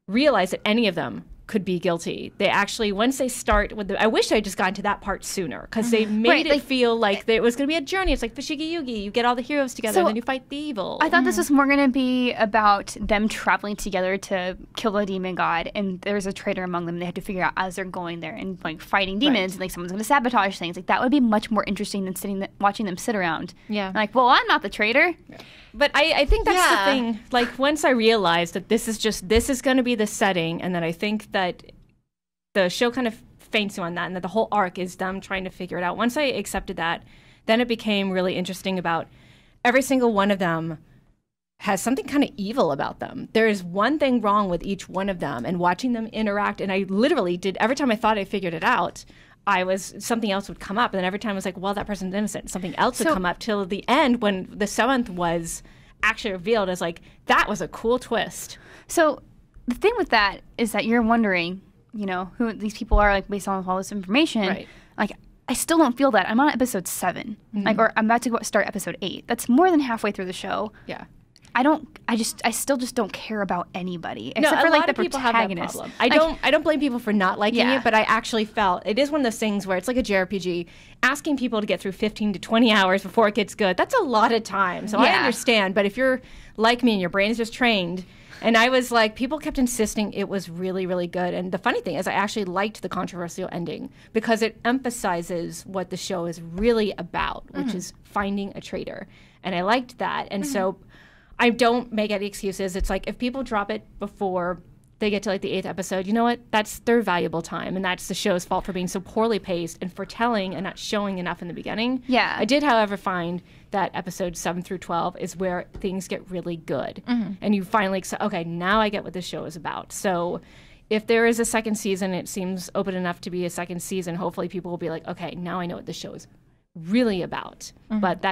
realize that any of them could be guilty. They actually, once they start with I wish I just got into that part sooner, because they made it feel like it was going to be a journey. It's like Fushigi Yugi. You get all the heroes together and then you fight the evil. I thought this was more going to be about them traveling together to kill the demon god, and there's a traitor among them. They had to figure out as they're going there and like fighting demons, and like someone's going to sabotage things. Like that would be much more interesting than watching them sit around. Yeah. And like, well, I'm not the traitor. Yeah. But I think that's the thing. Like, once I realized that this is going to be the setting, and then I think that the show kind of faints you on that, and that the whole arc is them trying to figure it out. Once I accepted that, then it became really interesting about every single one of them has something kind of evil about them. There is one thing wrong with each one of them, and watching them interact, and I literally did, every time I thought I figured it out, something else would come up, and then every time I was like, well, that person's innocent. Something else would come up till the end when the seventh was actually revealed as like, that was a cool twist. So the thing with that is that you're wondering, you know, who these people are, like, based on all this information. Right. Like, I still don't feel that. I'm on episode 7, like, or I'm about to start episode 8. That's more than halfway through the show. Yeah. I still just don't care about anybody except for like the protagonist. I don't blame people for not liking it, but I actually felt it is one of those things where it's like a JRPG. Asking people to get through 15 to 20 hours before it gets good, that's a lot of time. So I understand, but if you're like me and your brain is just trained, and I was like, people kept insisting it was really, really good. And the funny thing is I actually liked the controversial ending because it emphasizes what the show is really about, which is finding a traitor. And I liked that. And so I don't make any excuses. It's like, if people drop it before they get to like the 8th episode, you know what? That's their valuable time, and that's the show's fault for being so poorly paced and for telling and not showing enough in the beginning. Yeah. I did, however, find that episodes 7 through 12 is where things get really good, and you finally okay, now I get what this show is about. So if there is a second season, it seems open enough to be a second season. Hopefully, people will be like, okay, now I know what this show is really about. But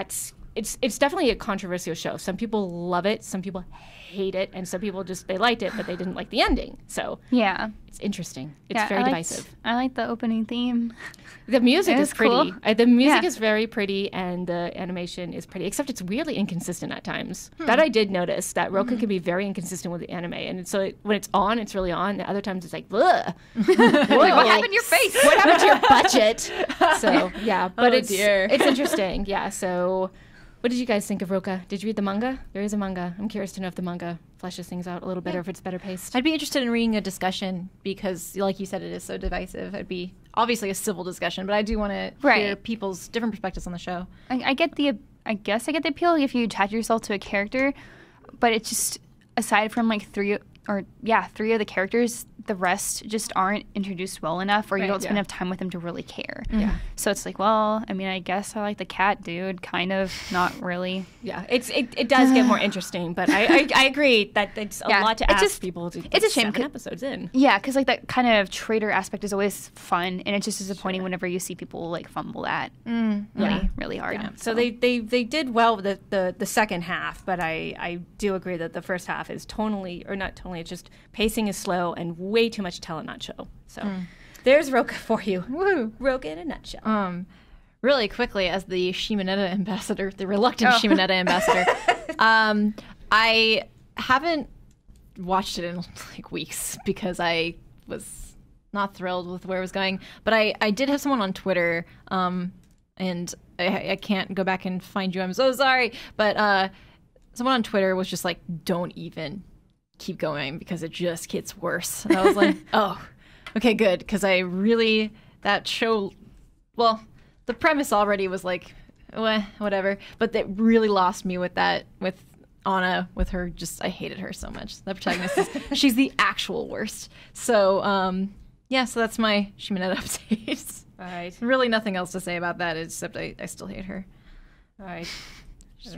it's definitely a controversial show. Some people love it, some people hate it, and some people they liked it, but they didn't like the ending. So yeah, it's interesting. It's very divisive. I like the opening theme. The music is pretty. Cool. The music is very pretty, and the animation is pretty, except it's weirdly inconsistent at times. That I did notice, that Rokka can be very inconsistent with the anime, and so when it's on, it's really on. The other times it's like, ugh. Like, what happened to your face? What happened to your budget? So yeah, but it's interesting. Yeah, so. What did you guys think of Rokka? Did you read the manga? There is a manga. I'm curious to know if the manga fleshes things out a little bit or if it's better paced. I'd be interested in reading a discussion because, like you said, it is so divisive. It'd be obviously a civil discussion, but I do want to hear people's different perspectives on the show. I guess I get the appeal if you attach yourself to a character, but it's just, aside from like three of the characters, the rest just aren't introduced well enough, or you don't spend enough time with them to really care. Yeah. So it's like, well, I mean, I guess I like the cat dude, kind of, not really. Yeah, it does get more interesting, but I agree that it's a lot to ask people to. It's a shame. 7 episodes in. Yeah, because like that kind of traitor aspect is always fun, and it's just disappointing whenever you see people like fumble that really hard. Yeah. So they did well with the second half, but I do agree that the first half is not totally. It's just pacing is slow and way too much tell and not show. So there's Rokka for you. Woo! Rokka in a nutshell. Really quickly, as the Shimonetta ambassador, the reluctant Shimonetta ambassador, I haven't watched it in like weeks because I was not thrilled with where it was going. But I did have someone on Twitter, and I can't go back and find you. I'm so sorry. But someone on Twitter was just like, don't even keep going because it just gets worse. And I was like, oh, okay, good. Because that show, well, the premise already was like, whatever. But that really lost me with Anna, with her, I hated her so much. The protagonist, she's the actual worst. So, so that's my Shimonetta update. All right. Really nothing else to say about that except I still hate her. All right. She's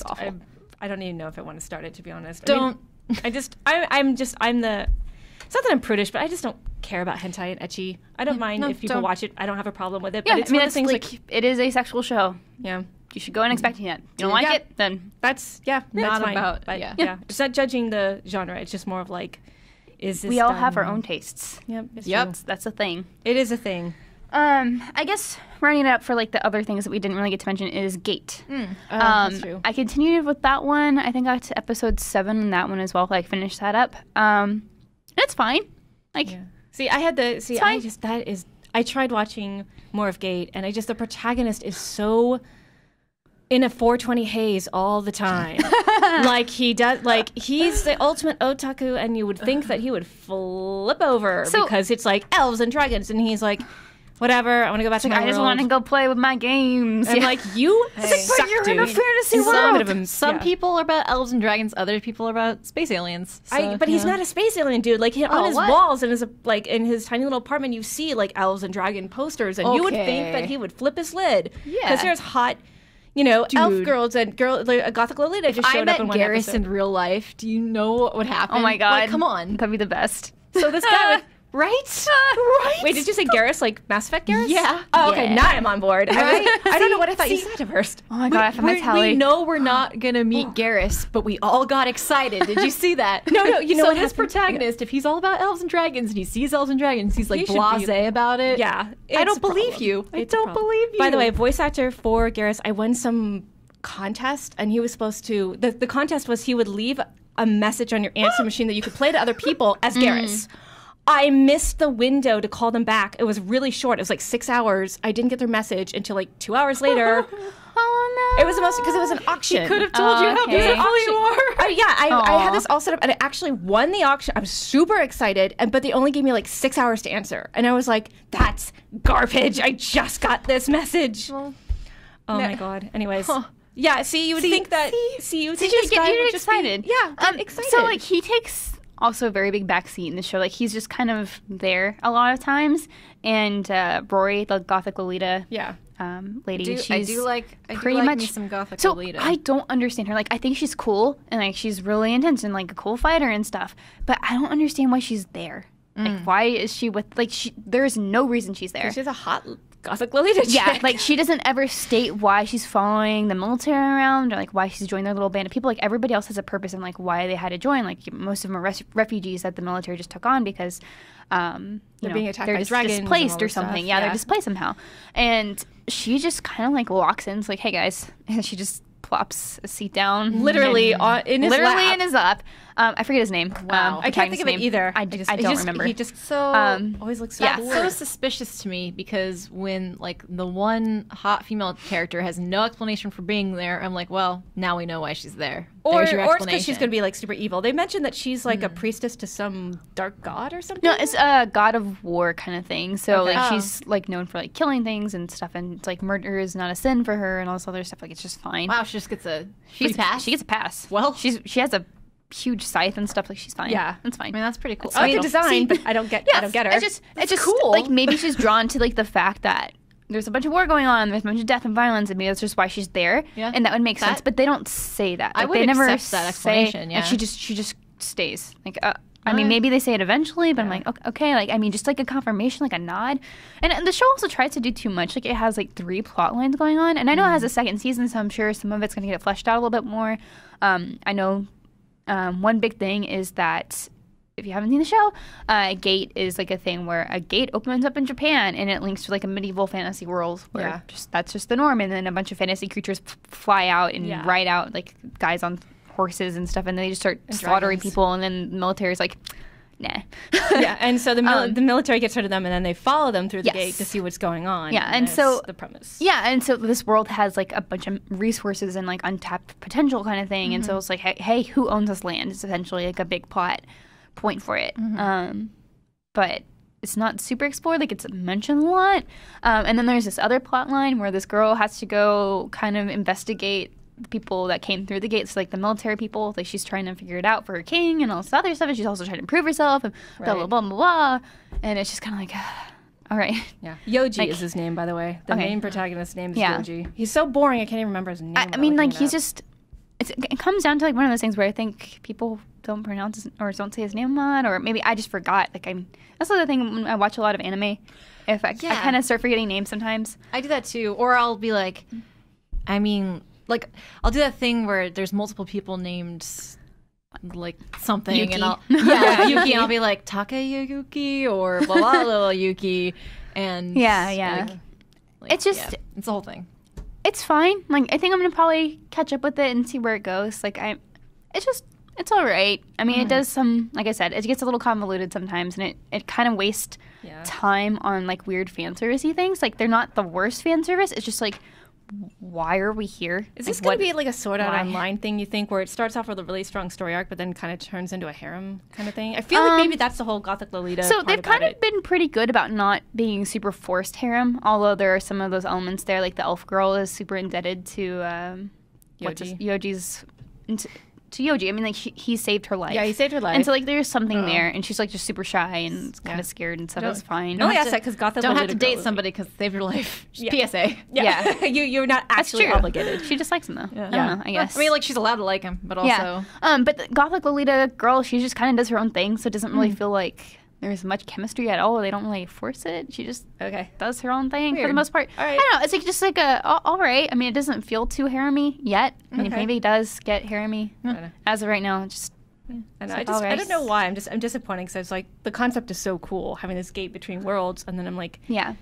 awful. I don't even know if I want to start it, to be honest. I'm the, it's not that I'm prudish, but I just don't care about hentai and ecchi. I don't mind if people watch it. I don't have a problem with it. Yeah, but it's one of those things like it is a sexual show. Yeah. You should go in expecting it. You don't like it, then that's not fine. About, but yeah. It's not judging the genre. It's just more of like, is this we all have our own tastes. Yep. That's a thing. It is a thing. I guess rounding it up for like the other things that we didn't really get to mention is Gate. That's true. I continued with that one. I think I got to episode 7 in that one as well. Like finished that up. It's fine. Like, See, I tried watching more of Gate, and the protagonist is so in a 420 haze all the time. Like he's the ultimate otaku, and you would think that he would flip over because it's like elves and dragons, and he's like, whatever, I want to go back to my world. I just want to go play with my games. And like, you suck, you're dude. in a fantasy world. Some people are about elves and dragons, other people are about space aliens. So, but he's not a space alien, dude. Like, on his walls and in his tiny little apartment, you see like elves and dragon posters, and you would think that he would flip his lid. Yeah. Because there's hot, elf girls and a gothic Lolita just showed up in one Garrus episode. in real life, do you know what would happen? Oh my God. Like, come on. That'd be the best. So this guy would... Right? Right? Wait, did you say Garrus, like Mass Effect Garrus? Yeah. Oh, okay. Now I'm on board. Right? I don't know what I thought you said at first. Oh my God, we know we're not going to meet Garrus, but we all got excited. Did you see that? No, you know so what his happened? protagonist, if he's all about elves and dragons and he sees elves and dragons, he's like blasé about it. Yeah. I don't believe you. I don't believe you. By the way, voice actor for Garrus, I won some contest, and he was supposed to... The contest was he would leave a message on your answer machine that you could play to other people as Garrus. I missed the window to call them back. It was really short. It was like 6 hours. I didn't get their message until like 2 hours later. Oh no! It was the most because it was an auction. He could have told you how beautiful you are. I had this all set up, and I actually won the auction. I was super excited, but they only gave me like 6 hours to answer, and I was like, "That's garbage! I just got this message." Well, my God. Anyways. Yeah, see, you would think that... you would think this guy would just excited. Get excited. So, like, he takes also a very big backseat in the show. Like, he's just kind of there a lot of times. And Rory, the Gothic Lolita lady, I do like me some Gothic Lolita. I don't understand her. Like, I think she's cool, and, like, she's really intense and, like, a cool fighter and stuff. But I don't understand why she's there. Like, why is she with... Like, there's no reason she's there. She's a hot... Gothic Lolita chick. Yeah, like she doesn't ever state why she's following the military around or like why she's joined their little band of people. Like everybody else has a purpose and like why they had to join. Like most of them are refugees that the military just took on because they're being attacked by just dragons, displaced or something. Stuff. Yeah, they're displaced somehow. And she just kind of like walks in. It's like, hey guys, and she just plops a seat down, literally in his lap. I forget his name. Wow, I can't think of it either. I don't remember. He just always looks so bored. So suspicious to me because when like the one hot female character has no explanation for being there, I'm like, well, now we know why she's there. Or it's because she's going to be like super evil. They mentioned that she's like a priestess to some dark god or something. No, it's a god of war kind of thing. So like she's like known for like killing things and stuff, and it's like murder is not a sin for her and all this other stuff. Like it's just fine. Wow, she just gets a pass. She gets a pass. Well, she has a huge scythe and stuff. Like she's fine. Yeah, that's fine. I mean, that's pretty cool. I like the design, but I don't get her. It's just cool. Like maybe she's drawn to like the fact that there's a bunch of war going on, there's a bunch of death and violence, and maybe that's just why she's there. Yeah. And that would make sense. But they don't say that. Like, I would they never accept that explanation. Yeah. Like she just stays. Like I mean, maybe they say it eventually, but I'm like, okay, like I mean, just like a confirmation, like a nod. And the show also tries to do too much. Like it has like 3 plot lines going on, and I know it has a second season, so I'm sure some of it's going to get fleshed out a little bit more. I know one big thing is that if you haven't seen the show, Gate is like a thing where a gate opens up in Japan and it links to like a medieval fantasy world where that's just the norm, and then a bunch of fantasy creatures fly out and ride out like guys on horses and stuff, and they just start slaughtering people, and then the military is like, nah. And so the military gets rid of them, and then they follow them through the gate to see what's going on. Yeah, and so the premise. Yeah, and so this world has like a bunch of resources and like untapped potential kind of thing, and so it's like, hey, who owns this land? It's essentially like a big plot point for it. But it's not super explored. Like it's mentioned a lot. And then there's this other plot line where this girl has to go kind of investigate the people that came through the gates, like the military people. Like she's trying to figure it out for her king and all this other stuff, and she's also trying to improve herself and blah blah blah blah blah. And it's just kind of like, all right. Yeah, Yoji is his name, by the way. The main protagonist's name is Yoji. He's so boring, I can't even remember his name. I mean, like he's just. It comes down to like one of those things where I think people don't pronounce his, or don't say his name a lot, or maybe I just forgot. Like that's the other thing when I watch a lot of anime. If I kind of start forgetting names sometimes. I do that too, or I'll be like, I mean, like I'll do that thing where there's multiple people named like something, Yuki. and I'll Yuki, and I'll be like Takayuki or blah blah blah Yuki, and it's just it's the whole thing. It's fine. Like I think I'm gonna probably catch up with it and see where it goes. Like It's all right. I mean, it does some, like I said, it gets a little convoluted sometimes, and it kind of wastes time on like weird fan servicey things. Like they're not the worst fan service. It's just like, why are we here? Is this going to be like a Sword Art Online thing, you think, where it starts off with a really strong story arc, but then kind of turns into a harem kind of thing? I feel like maybe that's the whole Gothic Lolita. So they've kind of been pretty good about not being super forced harem, although there are some of those elements there. Like the elf girl is super indebted to Yoji's. To Yoji. I mean, like, he saved her life. Yeah, he saved her life. And so, like, there's something there, and she's, like, just super shy and kind of scared and stuff. That's fine. No, yes, because Gothic don't have to date somebody because they saved your life. PSA. Yeah. You're not actually obligated. She just likes him, though. I don't know, I guess. I mean, like, she's allowed to like him, but also... But the Gothic Lolita girl, she just kind of does her own thing, so it doesn't really feel like there's much chemistry at all. They don't really force it. She just does her own thing for the most part. All right. I don't know. It's like just like all right. I mean, it doesn't feel too harem-y yet. I mean, maybe it does get harem-y. As of right now, it just... I don't know why. I'm disappointed because it's like the concept is so cool, having this gate between worlds, and then I'm like, I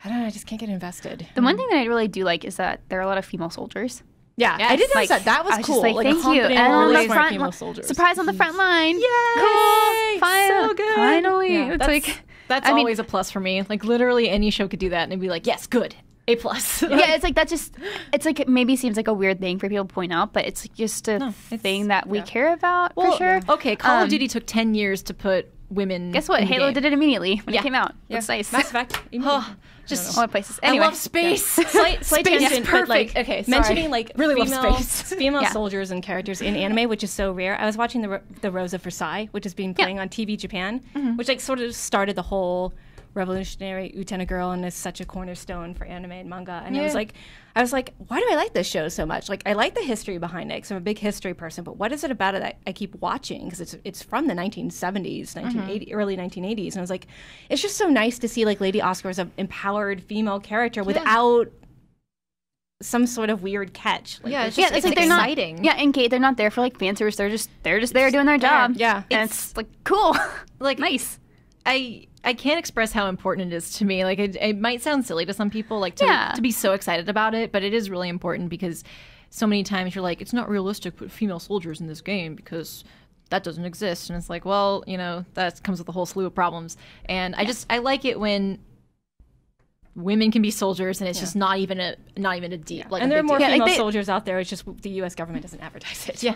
don't know. I just can't get invested. The one thing that I really do like is that there are a lot of female soldiers. Yeah, I did notice that was cool. Like, thank you. And on the front, surprise on the front line. Yay! Cool. So good. Finally. Yeah, it's like that's always a plus for me. Like literally any show could do that and it'd be like, yes, good. A+. Yeah, it's like that just, it's like it maybe seems like a weird thing for people to point out, but it's just a thing that we care about for sure. Okay, Call of Duty took 10 years to put women. Guess what? in the Halo game. did it immediately when it came out. It's nice. Mass Effect. Just all places. Anyway. I love space. Slight tangent, but like mentioning like really love female soldiers and characters in anime, which is so rare. I was watching the Rose of Versailles, which has been playing on TV Japan, which like sort of started the whole revolutionary Utena girl and is such a cornerstone for anime and manga. And I was like, why do I like this show so much? Like, I like the history behind it because I'm a big history person, but what is it about it that I keep watching? Because it's from the 1970s, early 1980s. And I was like, it's just so nice to see like Lady Oscar as an empowered female character without some sort of weird catch. Like, it's like they're exciting. Not, and Kate, they're not there for like fan service. They're just there doing their job. Yeah. And it's like cool. Like nice. I can't express how important it is to me. Like it might sound silly to some people, like to be so excited about it, but it is really important because so many times you're like, it's not realistic to put female soldiers in this game because that doesn't exist. And it's like, well, you know, that comes with a whole slew of problems. And I like it when women can be soldiers and it's just not even a deep like. And there are more female soldiers out there. It's just the U.S. government doesn't advertise it.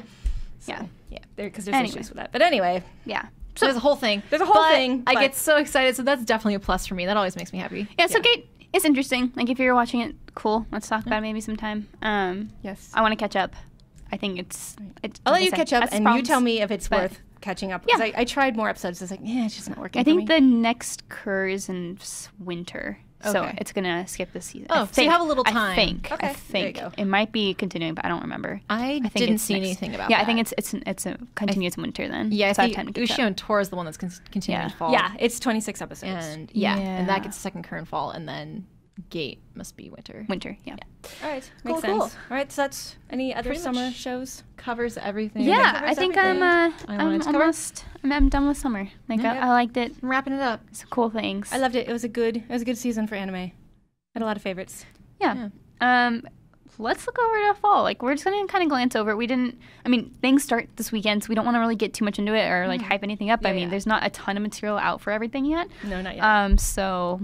Because there's issues with that. But anyway, So there's a whole thing. I get so excited, so that's definitely a plus for me. That always makes me happy. Yeah, so Kate, it's interesting. Like, if you're watching it, cool. Let's talk about it maybe sometime. Yes. I want to catch up. I think it's I'll let you catch up, and you tell me if it's worth catching up. Because I tried more episodes. I was like, it's just not working. I think the next occurs in winter. So it's going to skip this season. Oh, so you have a little time. I think. It might be continuing, but I don't remember. I think didn't see anything about that. Yeah, I think it's a continuous winter then. Yeah, so I think Umaru and Tor is the one that's continuing in fall. Yeah, it's 26 episodes. And and that gets a second current fall, and then Gate must be winter. Yeah. All right, makes sense. All right, so that's any other summer shows? Covers everything. Yeah, I think I'm done with summer. Like I liked it. I'm wrapping it up. Some cool things. I loved it. It was a good season for anime. Had a lot of favorites. Yeah. Let's look over to fall. Like, we're just going to kind of glance over it. Things start this weekend, so we don't want to really get too much into it or like hype anything up. There's not a ton of material out for everything yet. No, not yet. So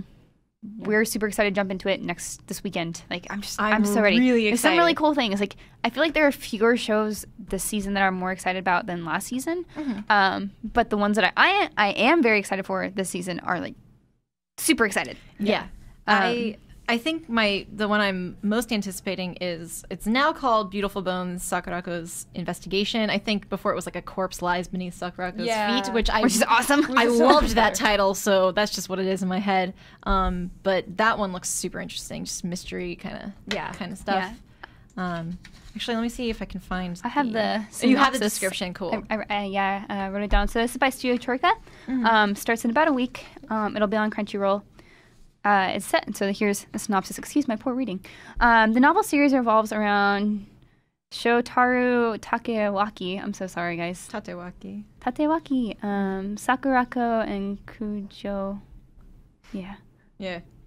we're super excited to jump into it this weekend. Like, I'm so ready. Really excited. There's some really cool things. Like, I feel like there are fewer shows this season that I'm more excited about than last season. But the ones that I am very excited for this season are like super excited. Yeah. I think the one I'm most anticipating it's now called Beautiful Bones, Sakurako's Investigation. I think before it was like A Corpse Lies Beneath Sakurako's Feet, which is awesome. I loved that title, so that's just what it is in my head. But that one looks super interesting, just mystery kind of stuff. Yeah. Actually, let me see if I can find. I have the. You have the description. Cool. I wrote it down. So this is by Studio Troika. Starts in about a week. It'll be on Crunchyroll. It's set. So here's a synopsis. Excuse my poor reading. The novel series revolves around Shotaro Takewaki. I'm so sorry, guys. Tatewaki. Sakurako and Kujo. Yeah.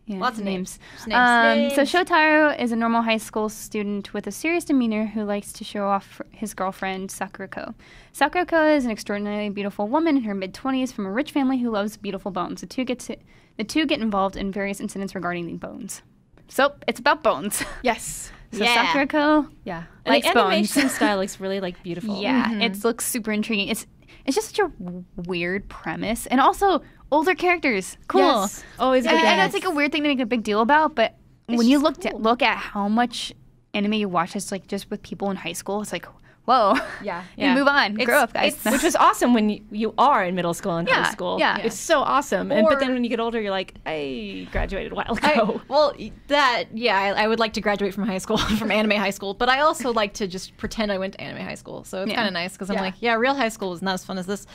Yeah, Lots of names. So Shotaro is a normal high school student with a serious demeanor who likes to show off his girlfriend, Sakurako. Sakurako is an extraordinarily beautiful woman in her mid-20s from a rich family who loves beautiful bones. The two get involved in various incidents regarding the bones. So, it's about bones. Yes. So Sakurako likes the animation bones. style looks really like beautiful. Yeah, it looks super intriguing. It's just such a weird premise. And also, older characters. Cool. Yes. Always good. And that's like a weird thing to make a big deal about, but when you look at how much anime you watch that's like just with people in high school, it's like, whoa. Yeah. Move on. Grow up, guys. Which was awesome when you are in middle school and high school. Yeah. It's so awesome. But then when you get older, you're like, I graduated a while ago. I would like to graduate from high school, from anime high school, but I also like to just pretend I went to anime high school. So it's kind of nice because I'm like, real high school was not as fun as this.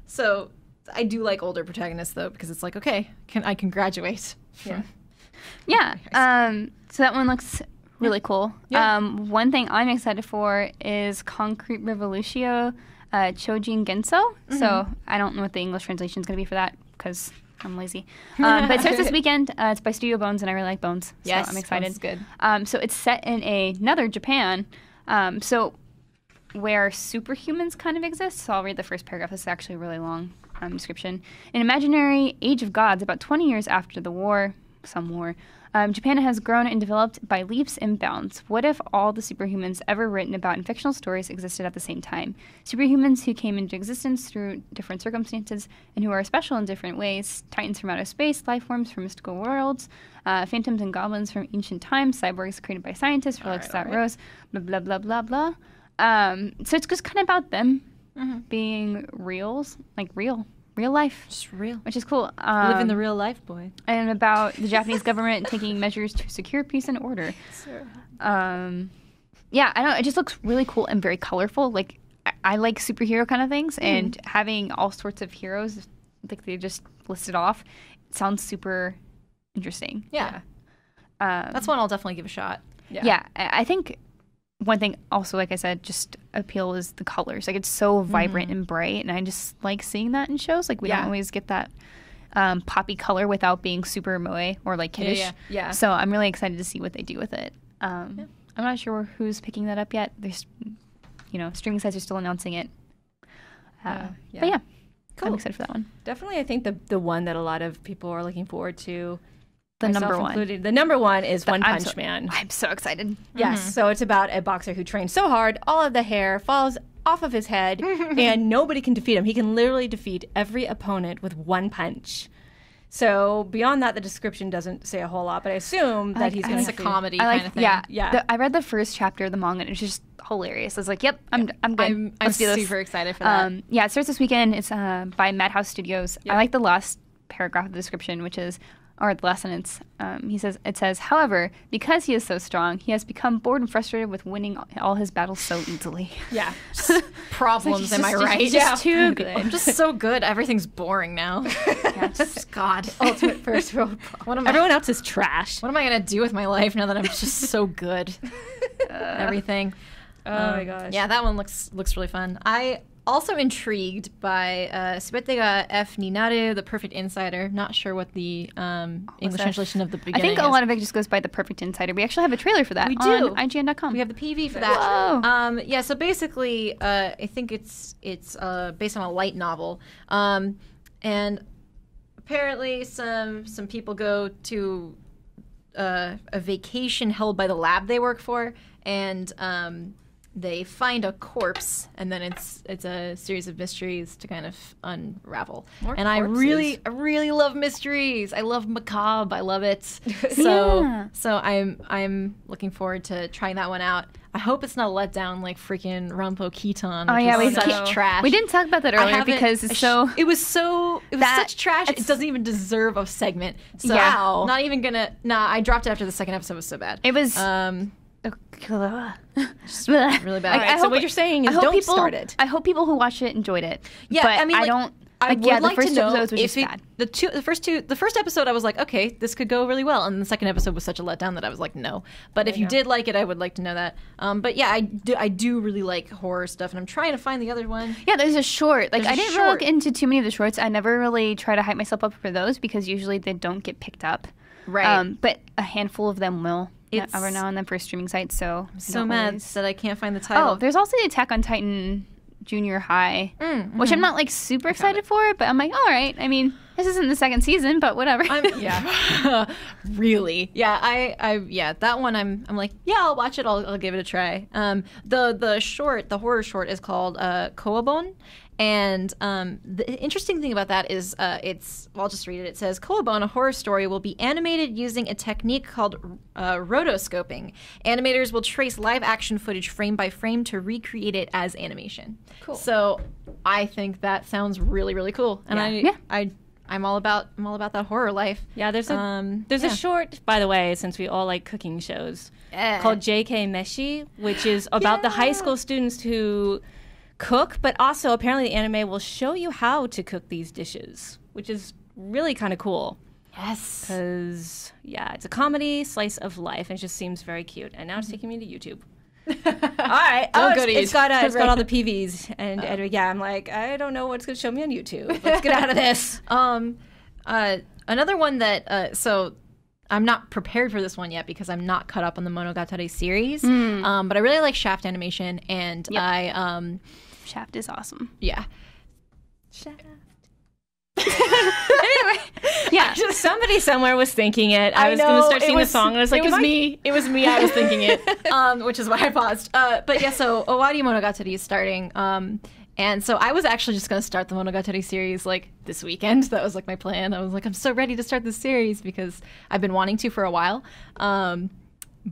So I do like older protagonists though, because it's like, okay, I can graduate. So that one looks really cool. One thing I'm excited for is Concrete Revolutio Chojin Genso. So I don't know what the English translation is going to be for that because I'm lazy. But it starts this weekend. It's by Studio Bones, and I really like Bones. So I'm excited. Bones is good. So it's set in another Japan. So where superhumans kind of exist. So I'll read the first paragraph. This is actually a really long description. An imaginary age of gods about 20 years after the war, Japan has grown and developed by leaps and bounds. What if all the superhumans ever written about in fictional stories existed at the same time? Superhumans who came into existence through different circumstances and who are special in different ways. Titans from outer space, life forms from mystical worlds, phantoms and goblins from ancient times, cyborgs created by scientists, relics that rose, blah, blah, blah, blah, blah. So it's just kind of about them being reals, like real life. Just real. Which is cool. Living the real life, boy. And about the Japanese government taking measures to secure peace and order. Sure. I know. It just looks really cool and very colorful. Like, I like superhero kind of things, and having all sorts of heroes, like they just listed off, it sounds super interesting. Yeah. That's one I'll definitely give a shot. Yeah. I think one thing also, like I said, just appeal is the colors. Like, it's so vibrant and bright, and I just like seeing that in shows. Like, we don't always get that poppy color without being super moe or like kiddish. Yeah. So I'm really excited to see what they do with it. I'm not sure who's picking that up yet. There's, streaming sites are still announcing it. But yeah, cool. I'm excited for that one. Definitely, I think the one that a lot of people are looking forward to. The number one. Included. The number one is One Punch Man. I'm so excited. Yes. So it's about a boxer who trains so hard, all of the hair falls off of his head, and nobody can defeat him. He can literally defeat every opponent with one punch. So beyond that, the description doesn't say a whole lot, but I assume that he's going to... It's a comedy kind of thing. Yeah. I read the first chapter of the manga, and it was just hilarious. I was like, yep, I'm good. I'm super excited for that. It starts this weekend. It's by Madhouse Studios. I like the last paragraph of the description, which is... or the last sentence, it says, however, because he is so strong, he has become bored and frustrated with winning all his battles so easily. Yeah. Problems, am I right? He's just too good. I'm just so good. Everything's boring now. God. Ultimate first world problem. Everyone else is trash. What am I going to do with my life now that I'm just so good? Everything. Oh my gosh. Yeah, that one looks really fun. I also intrigued by Subete ga F ni naru, The Perfect Insider. Not sure what the English translation of the beginning I think a lot of it just goes by The Perfect Insider. We actually have a trailer for that on IGN.com. We have the PV for that. Whoa. So basically, I think it's based on a light novel. And apparently some people go to a vacation held by the lab they work for, and they find a corpse, and then it's a series of mysteries to kind of unravel. I really love mysteries. I love macabre. I love it. So I'm looking forward to trying that one out. I hope it's not a letdown like freaking Rampo Keaton. We such trash. We didn't talk about that earlier because it's so. It was such trash. It doesn't even deserve a segment. So not even gonna. Nah, I dropped it after the second episode was so bad. It was. Really bad. So what you're saying is don't start it. I hope people who watched it enjoyed it. Yeah, but I mean, I don't. I Like, would yeah, the like first to two know episodes was if just bad. the first episode I was like, okay, this could go really well, and the second episode was such a letdown that I was like, no. But if you did like it, I would like to know that. But yeah, I do really like horror stuff, and I'm trying to find the other one. Yeah, there's a short. Like, There's I a didn't short. really look into too many of the shorts. I never really try to hype myself up for those because usually they don't get picked up. Right. But a handful of them will It's- every now and then for streaming sites. So I'm so mad that I can't find the title. Oh, there's also the Attack on Titan Junior High, Mm-hmm. which I'm not like super excited for, but I'm like, all right. I mean, this isn't the second season, but whatever. Yeah. Really? Yeah, I that one I'm like, yeah, I'll watch it. I'll give it a try. The horror short is called Koabon. And the interesting thing about that is I'll just read it. It says, Koabon, a horror story, will be animated using a technique called rotoscoping. Animators will trace live action footage frame by frame to recreate it as animation. Cool. So I think that sounds really, really cool. And I'm all about that horror life. Yeah, there's a short, by the way, since we all like cooking shows, called J.K. Meshi, which is about the high school students who cook, but also apparently the anime will show you how to cook these dishes, which is really kind of cool. Yes. Because, yeah, it's a comedy slice of life, and it just seems very cute. And now it's taking me to YouTube. All right. Don't go to it's got YouTube. it's got all the PVs, and yeah, I'm like, I don't know what's going to show me on YouTube. Let's get out of this. Another one that so I'm not prepared for this one yet because I'm not caught up on the Monogatari series. But I really like Shaft animation, and Shaft is awesome. Yeah. Anyway, yeah. Somebody somewhere was thinking it. I was going to start singing the song, and I was like, it was me. It was me. I was thinking it, which is why I paused. But yeah, so Owari Monogatari is starting. And so I was actually just going to start the Monogatari series like this weekend. That was like my plan. I was like, I'm so ready to start this series because I've been wanting to for a while.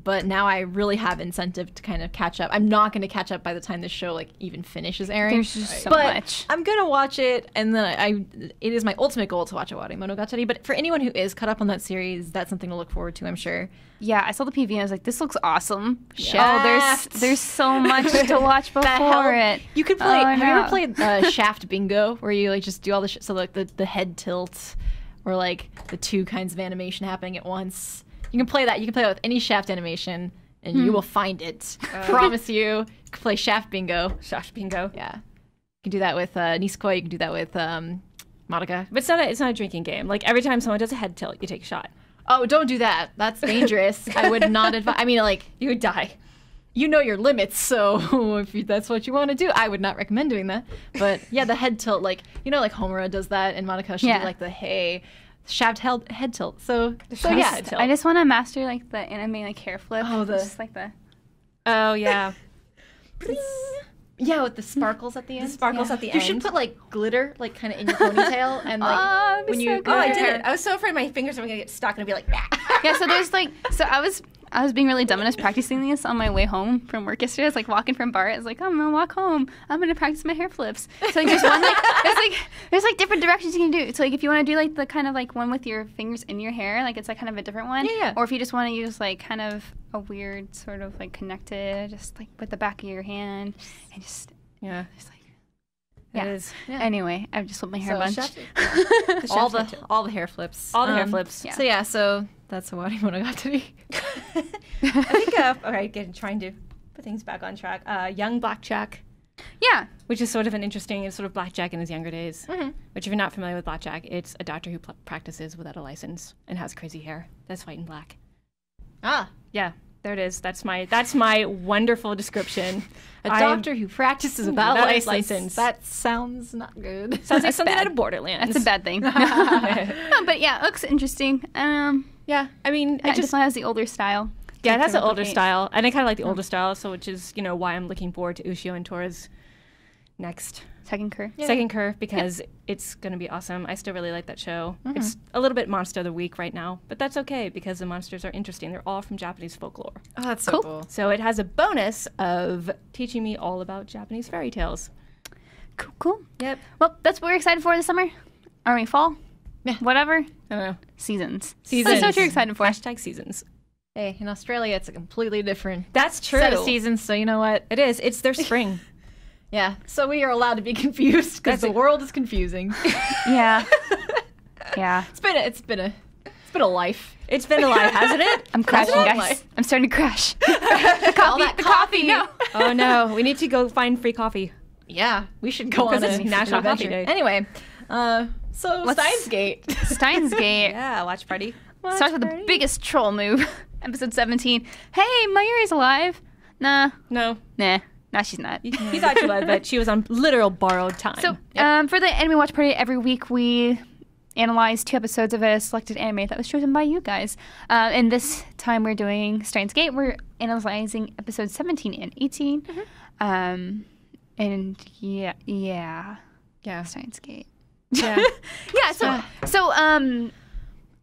But now I really have incentive to kind of catch up. I'm not going to catch up by the time the show like even finishes airing. There's just so but much. I'm going to watch it, and then it is my ultimate goal to watch Owari Monogatari. But for anyone who is caught up on that series, that's something to look forward to, I'm sure. Yeah, I saw the PV and I was like, this looks awesome. Shaft. Oh, there's so much to watch before it. You could play. Oh, have you no. ever played Shaft Bingo, where you like just do all the so like the head tilt, or like the two kinds of animation happening at once? You can play that. You can play that with any Shaft animation, and you will find it. Promise you. You can play Shaft Bingo. Shaft Bingo. Yeah, you can do that with Nisekoi. You can do that with Madoka. But it's not a drinking game. Like every time someone does a head tilt, you take a shot. Oh, don't do that. That's dangerous. I would not advise. I mean, like, You would die. you know your limits, so if that's what you want to do, I would not recommend doing that. But yeah, the head tilt, like, you know, like Homura does that, and Madoka should do like the Shaft head tilt. So yeah, I just want to master like the anime like hair flip. Oh, just like the. Oh, yeah. yeah, with the sparkles at the end. Sparkles at the You end. should put like glitter, like kind of in your ponytail, and like that'd be when so you. good. Oh, I did it. I was so afraid my fingers were going to get stuck and I'd be like, Yeah, so there's like, so I was being really dumb and I was practicing this on my way home from work yesterday. I was like walking from bar. I was like, oh, I'm gonna walk home. I'm gonna practice my hair flips. So like there's one like there's like different directions you can do. So like if you want to do like the kind of like one with your fingers in your hair, like it's like kind of a different one. Yeah. Or if you just want to use like kind of a weird sort of like connected, just like with the back of your hand and just yeah. like. It Yeah. is. Yeah. Anyway, I've just flipped my hair a bunch. all the hair flips. All the hair flips. Yeah. So yeah, so that's Owari Monogatari. I think, all right, trying to put things back on track. Young Blackjack, Yeah. which is sort of an interesting, it's sort of Blackjack in his younger days. Mm-hmm. Which, if you're not familiar with Blackjack, it's a doctor who practices without a license and has crazy hair. That's white and black. Ah, Yeah, there it is. That's my wonderful description. a doctor who practices without a without a license. license. That sounds not good. Sounds like something bad. out of Borderlands. That's a bad thing. No, but yeah, it looks interesting. Yeah, I mean, It just has the older style. Yeah, it has to an older replicate. style, and I kind of like the older style, so which is why I'm looking forward to Ushio and Tora's next Second curve. second curve because it's gonna be awesome. I still really like that show. It's a little bit monster of the week right now, but that's okay because the monsters are interesting. They're all from Japanese folklore, Oh, that's so Cool. cool. so it has a bonus of teaching me all about Japanese fairy tales. Cool. Yep. Well, that's what we're excited for this summer. Are we fall? Yeah. Whatever. I don't know. Seasons. Seasons. That's what you're excited for. Hashtag seasons. Hey, in Australia, it's a completely different That's true. set of seasons. So you know what? It is. It's their spring. Yeah, so we are allowed to be confused because the world is confusing. Yeah. Yeah. It's been a life. It's been a life, hasn't it? I'm crashing, guys. life. I'm starting to crash. All that coffee. No. Oh no, we need to go find free coffee. Yeah, we should go on Because a it's National adventure. Coffee Day. Anyway, so Steins Gate. Steins Gate Yeah, watch party. starts with the biggest troll move. Episode 17. Hey, Mayuri's alive. Nah. No, Nah, she's not. he thought she was, but she was on literal borrowed time. So, for the Anime Watch Party, every week we analyze 2 episodes of a selected anime that was chosen by you guys. And this time we're doing Steins Gate. We're analyzing episodes 17 and 18. And yeah, Steins Gate. yeah. Yeah, so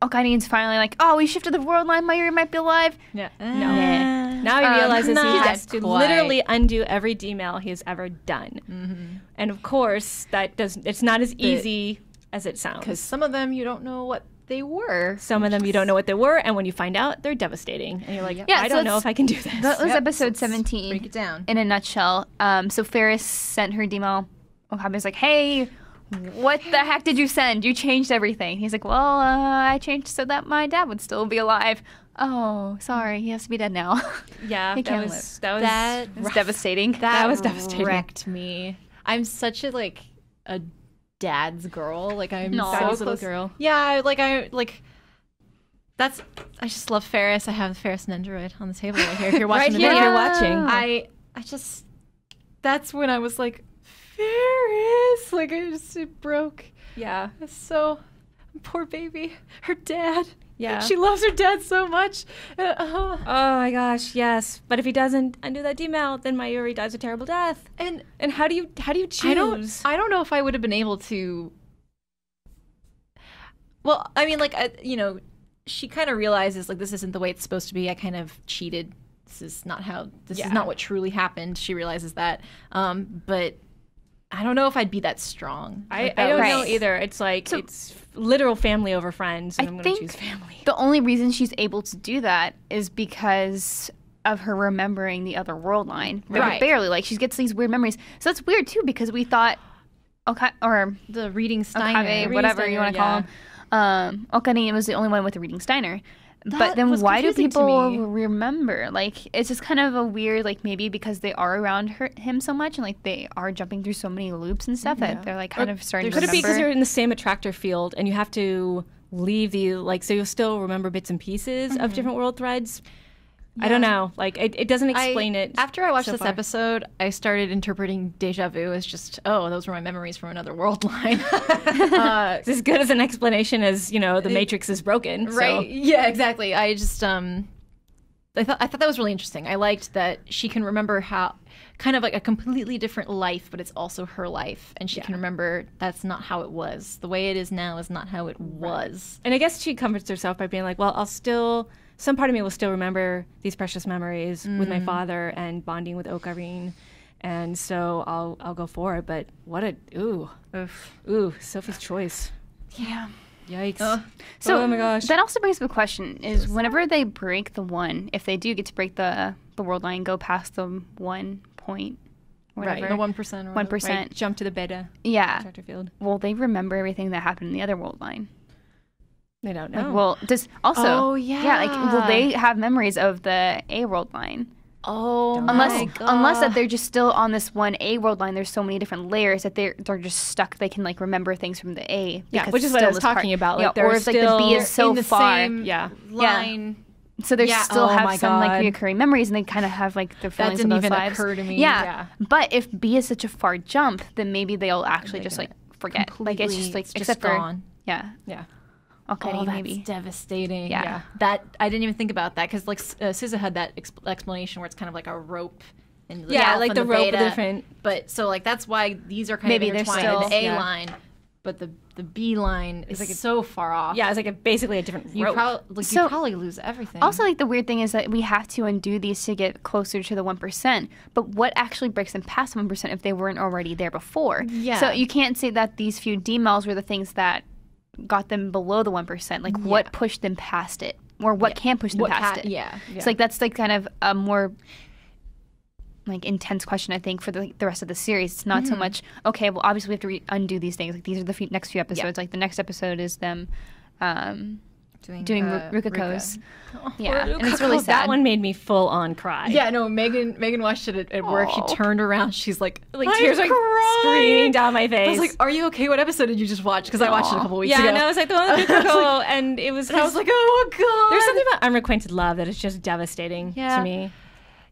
Okanin's finally like, oh, we shifted the world line. Mayuri might be alive. Yeah. Nah. Now he realizes he not has to quite. literally undo every D-mail he has ever done. And of course, it's not as easy as it sounds. Because some of them you don't know what they were. Some of them you don't know what they were, and when you find out, they're devastating. And you're like, Yeah, I so don't know it's- if I can do this. That was Yep, episode so let's 17. break it down. In a nutshell. So Ferris sent her email. Okabe's like, hey, what the heck did you send? You changed everything. He's like, well, I changed so that my dad would still be alive. Oh, sorry, he has to be dead now. Yeah, He that can't was It's devastating. That was devastating. Wrecked me. I'm such a dad's girl. Like I'm No. so Daddy's little close. girl. Yeah, I just love Ferris. I have Ferris and Android on the table right here. If you're watching Right the here, video, you're watching. I just that's when I was like, Ferris. Like it broke. Yeah. It's so poor baby. Her dad. Yeah. She loves her dad so much. Oh my gosh, yes. But if he doesn't undo that D-mail, then Mayuri dies a terrible death. And how do you choose? I don't know if I would have been able to. Well, I mean, she kind of realizes this isn't the way it's supposed to be. I kind of cheated. This is not what truly happened. She realizes that. But I don't know if I'd be that strong. I don't know Right. either. It's it's literal family over friends, and I I'm going to think choose family. the only reason she's able to do that is because of her remembering the other world line. But Right. barely. She gets these weird memories. So that's weird, too, because we thought, or The reading Steiner. Okabe, whatever you want to call him. Okani was the only one with a reading Steiner. But That then was why do confusing to people me. remember? It's just kind of a weird, maybe because they are around him so much and they are jumping through so many loops and stuff that they're kind of starting to Could it be because remember. you're in the same attractor field and you have to leave so you'll still remember bits and pieces of different world threads? I don't know. It doesn't explain it. After I watched so this far. episode, I started interpreting deja vu as just, those were my memories from another world line. It's as good as an explanation as the Matrix is broken. Right? So. Yeah, exactly. I just I thought that was really interesting. I liked that she can remember how kind of a completely different life, but it's also her life, and she can remember that's not how it was. The way it is now is not how it was. And I guess she comforts herself by being like, well, some part of me will still remember these precious memories with my father and bonding with Ocarine. And so I'll go for it. But Sophie's choice. Yeah. Yikes. So oh my gosh. that also brings up a question: is whenever they break the one, if they do get to break the world line, go past the 1 point, whatever, The 1%. 1%, Right, jump to the beta yeah. attractor field. Will they remember everything that happened in the other world line? They don't know. Well, does also, Oh, yeah, will they have memories of the A world line? Oh Unless that they're just still on this one A world line. There's so many different layers that they're just stuck. They can remember things from the A. Yeah, because which is it's what I still was this part. talking about. Yeah, Like, they're or if the B still is so in the far. same Yeah. line. So they Yeah, still oh have my some God. reoccurring memories, and they kind of have their That feelings didn't of those even lives. occur to me. Yeah. But if B is such a far jump, then maybe they'll actually just forget. It's just it's except for gone. yeah. Yeah. Okay, Oh, that's maybe. devastating. Yeah. That I didn't even think about that because SZA had that explanation where it's kind of like a rope. And the Yeah, alpha like and the rope with beta. different- But so that's why these are kind Maybe of they're intertwined. still- The A yeah. line, but the B line is so far off. Yeah, it's basically a different You rope. you So- probably lose everything. Also, the weird thing is that we have to undo these to get closer to the 1%. But what actually breaks them past 1% if they weren't already there before? Yeah. So you can't say that these few D-mails were the things that got them below the 1%. What pushed them past it? Or what can push them past it? Yeah. It's that's kind of a more like intense question, I think, for the rest of the series. It's not so much, okay, well, obviously we have to undo these things. Like, these are the next few episodes. Like, the next episode is them doing Rukako's. Yeah, and it's really sad. That one made me full on cry. Yeah, no, Megan watched it at work. She turned around. She's like tears like streaming down my face. I was like, "Are you okay? What episode did you just watch?" Because I watched it a couple weeks ago. Yeah, no, it was like the one with Rokka, and it was. And I was like, "Oh god!" There's something about unrequited love that is just devastating to me.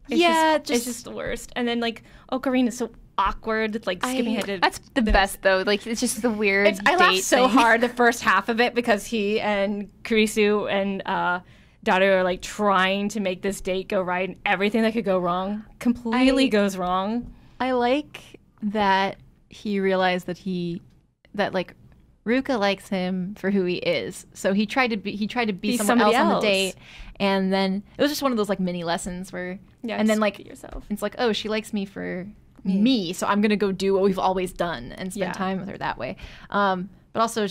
It's just the worst. And then like Ocarina is so awkward, like skipping ahead to that's the best though. Like, it's just the weird I laughed so thing. hard the first half of it because he and Kurisu and Daru are like trying to make this date go right, and everything that could go wrong completely goes wrong. I like that he realized that like Ruka likes him for who he is. So he tried to be someone else on the date, and then it was just one of those like mini lessons where and then like yourself. It's like, oh, she likes me for me, so I'm gonna go do what we've always done and spend time with her that way. But also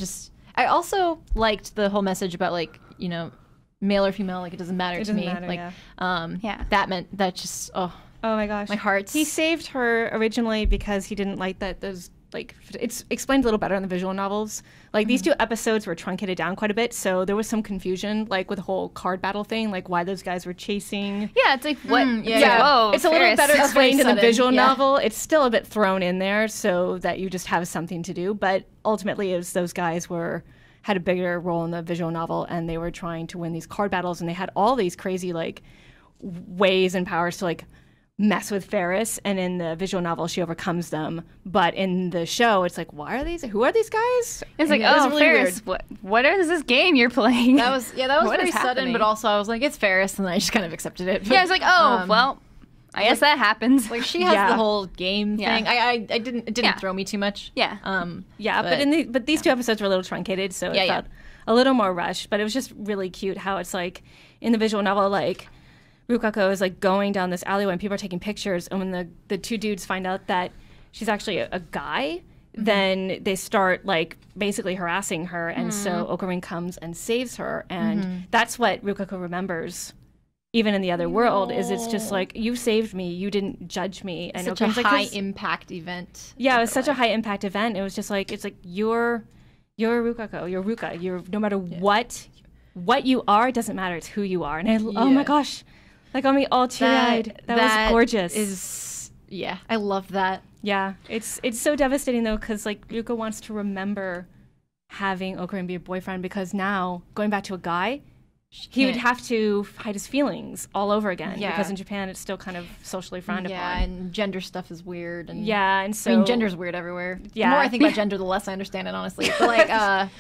I also liked the whole message about like, you know, male or female, like it doesn't matter to me. That meant that just oh my gosh, my heart. He saved her originally because he didn't like that those like it's explained a little better in the visual novels. Like these 2 episodes were truncated down quite a bit, so there was some confusion like with the whole card battle thing, like why those guys were chasing. Yeah, it's like what? Whoa, it's a little better explained in the visual Yeah. novel. It's still a bit thrown in there so that you just have something to do, but ultimately is those guys had a bigger role in the visual novel, and they were trying to win these card battles, and they had all these crazy like ways and powers to like mess with Ferris, and in the visual novel she overcomes them, but in the show it's like, who are these guys? It's like, oh, really Ferris, what is this game you're playing? That was very sudden, but also I was like, it's Ferris, and then I just kind of accepted it. But, I was like, oh, well, I guess that happens. Like, she has the whole game thing. It didn't throw me too much. Yeah. But these 2 episodes were a little truncated, so it felt a little more rushed, but it was just really cute how it's like in the visual novel, like Rukako is like going down this alleyway and people are taking pictures, and when the 2 dudes find out that she's actually a guy, then they start like basically harassing her, and so Ocarina comes and saves her, and that's what Rukako remembers. Even in the other world, is it's just like, you saved me, you didn't judge me. And such a high impact event. Yeah, it was such a high impact event. It was just like, it's like you're Rukako, you're Ruka. You're no matter what you are, it doesn't matter. It's who you are. And oh my gosh. Like, on me all teary-eyed. That was gorgeous. I love that. Yeah, it's so devastating though, because like Ruka wants to remember having Ocarina be a boyfriend, because now going back to a guy, he would have to hide his feelings all over again, because in Japan it's still kind of socially frowned upon. Yeah, and gender stuff is weird. And and so I mean, gender's weird everywhere. Yeah. The more I think about gender, the less I understand it, honestly. But like,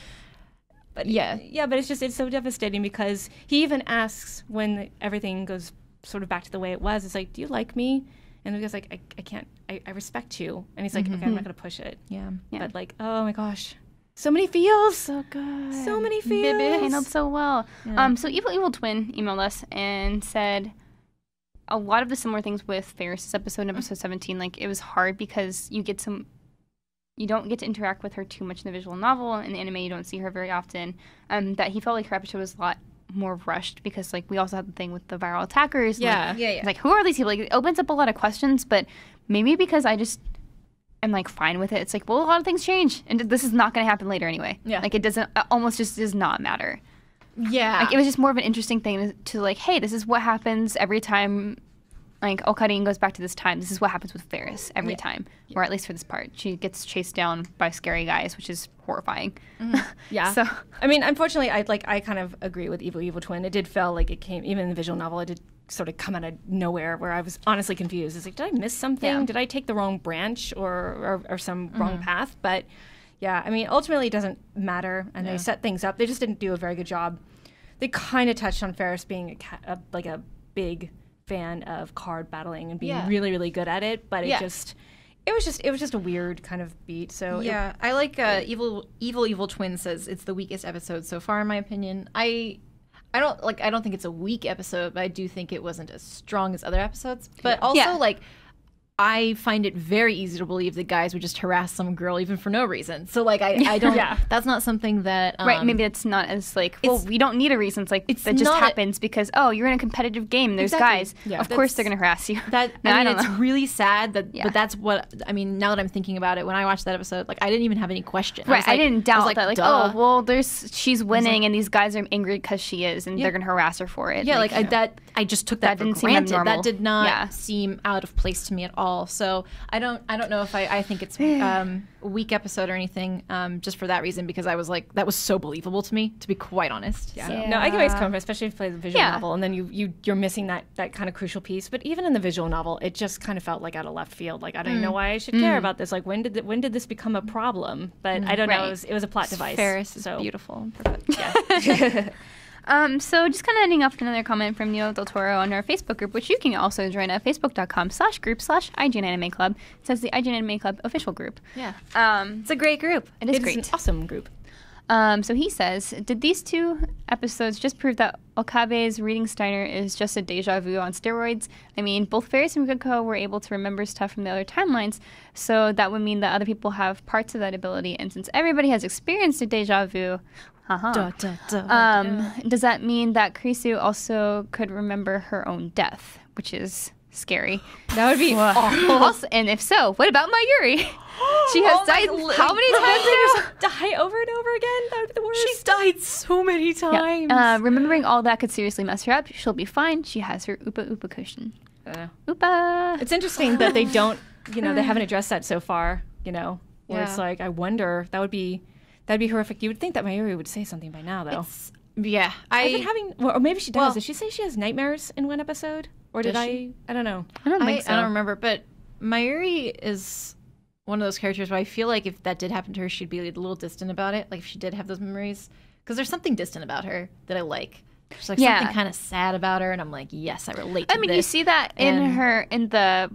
but it's so devastating, because he even asks when everything goes sort of back to the way it was. It's like, do you like me? And the guy's like, I can't. I respect you. And he's like, okay, I'm not gonna push it. Yeah. But like, oh my gosh. So many feels. So good. So many feels. Handled so well. Yeah. So Evil Twin emailed us and said a lot of the similar things with Ferris's episode, episode 17. Like, it was hard because you don't get to interact with her too much in the visual novel. In the anime, you don't see her very often. That he felt like her episode was a lot more rushed, because like we also had the thing with the viral attackers. Like, who are these people? Like, it opens up a lot of questions, but maybe because I just am like fine with it. It's like, well, a lot of things change, and this is not going to happen later anyway. Yeah. Like, it almost just does not matter. Yeah. Like, it was just more of an interesting thing to like, hey, this is what happens every time. Like, Ocarina goes back to this time. This is what happens with Ferris every time, or at least for this part. She gets chased down by scary guys, which is horrifying. Yeah. So, I mean, unfortunately, I kind of agree with Evil Twin. It did feel like it came, even in the visual novel, it did sort of come out of nowhere, where I was honestly confused. It's like, did I miss something? Yeah. Did I take the wrong branch or some wrong path? But yeah, I mean, ultimately, it doesn't matter, and they set things up. They just didn't do a very good job. They kind of touched on Ferris being a big fan of card battling and being really, really good at it, but it was just a weird kind of beat. So I like Evil Twin says it's the weakest episode so far, in my opinion. I don't think it's a weak episode, but I do think it wasn't as strong as other episodes. But also, like, I find it very easy to believe that guys would just harass some girl even for no reason. So like I don't. That's not something that. Right. Maybe it's not as like. Well, we don't need a reason. It's like that just happens because you're in a competitive game. There's guys. Yeah. Of course they're gonna harass you. That I mean, it's really sad that. Yeah. But that's what I mean. Now that I'm thinking about it, when I watched that episode, like I didn't even have any question. Right. I didn't doubt that. Like, duh. Oh well, she's winning, and these guys are angry because she is, and they're gonna harass her for it. Yeah. Like I just took that for granted. That did not seem out of place to me at all. So I don't know if I think it's a weak episode or anything, just for that reason, because I was like, that was so believable to me, to be quite honest. Yeah. So. No, I can always come, especially if you play the visual novel, and then you're missing that kind of crucial piece. But even in the visual novel, it just kind of felt like out of left field. Like I don't even know why I should care about this. Like when did this become a problem? But I don't know. It was a plot device. Ferris is beautiful. Yeah. So just kind of ending off with another comment from Neo Del Toro on our Facebook group, which you can also join at facebook.com/group/IGN Anime Club. It says the IGN Anime Club official group. Yeah. It's a great group. It is great. It's an awesome group. So he says, did these 2 episodes just prove that Okabe's reading Steiner is just a deja vu on steroids? I mean, both Ferris and Rokka were able to remember stuff from the other timelines, so that would mean that other people have parts of that ability, and since everybody has experienced a deja vu, does that mean that Kurisu also could remember her own death, which is scary? That would be awful. Also, and if so, what about Mayuri? She has died how many times now? Die over and over again? That would be the worst. She's died so many times. Yeah. Remembering all that could seriously mess her up. She'll be fine. She has her Upa cushion. Upa. It's interesting that they don't, they haven't addressed that so far, where it's like, I wonder, that'd be horrific. You would think that Mayuri would say something by now, though. I've been having, or maybe she does. Well, did she say she has nightmares in one episode? Or did I? I don't know. I don't think so. I don't remember. But Mayuri is one of those characters where I feel like if that did happen to her, she'd be a little distant about it. Like if she did have those memories. Because there's something distant about her that I like. There's like something kind of sad about her. And I'm like, yes, I relate to this. You see that in the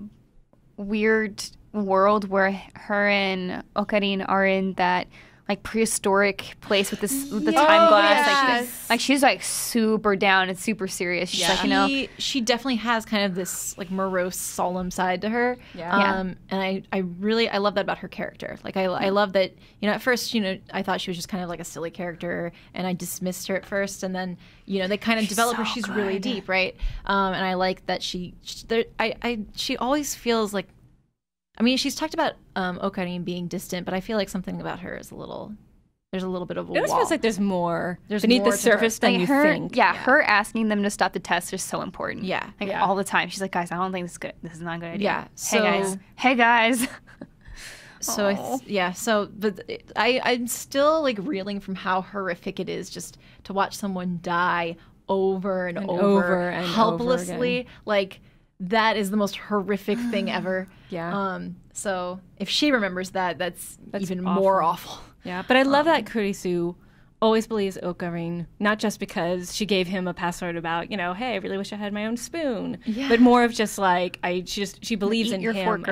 weird world where her and Okarin are in that like prehistoric place with the time glass. Like she's like super down and super serious. She's like, she definitely has kind of this like morose, solemn side to her. And I really love that about her character. Like I love that, at first, I thought she was just kind of like a silly character and I dismissed her at first, and then, they kind of develop her. She's really deep, right? And I like that she always feels like, I mean, she's talked about Okarin being distant, but I feel like something about her is there's a little bit of a wall. It feels like there's more beneath the surface than you think. Her asking them to stop the test is so important. All the time. She's like, guys, I don't think this is good. This is not a good idea. Hey guys. But I'm still like reeling from how horrific it is just to watch someone die over and over helplessly. Like, that is the most horrific thing ever. So if she remembers that, that's even awful. More awful. Yeah, but I love that Kurisu always believes Okarin, not just because she gave him a password about, hey, I really wish I had my own spoon, but more of just like she believes in him,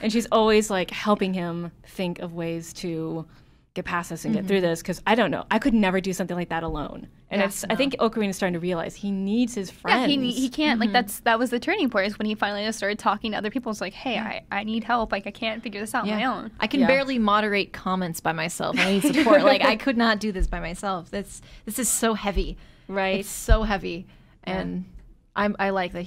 and she's always like helping him think of ways to get past this and get through this, because I don't know, I could never do something like that alone. And I think Okarin is starting to realize he needs his friends. Yeah, he can't. Like that was the turning point, is when he finally just started talking to other people. It's like, hey, I need help. Like I can't figure this out on my own. I can barely moderate comments by myself. I need support. Like I could not do this by myself. This is so heavy. Right. It's so heavy. And I like that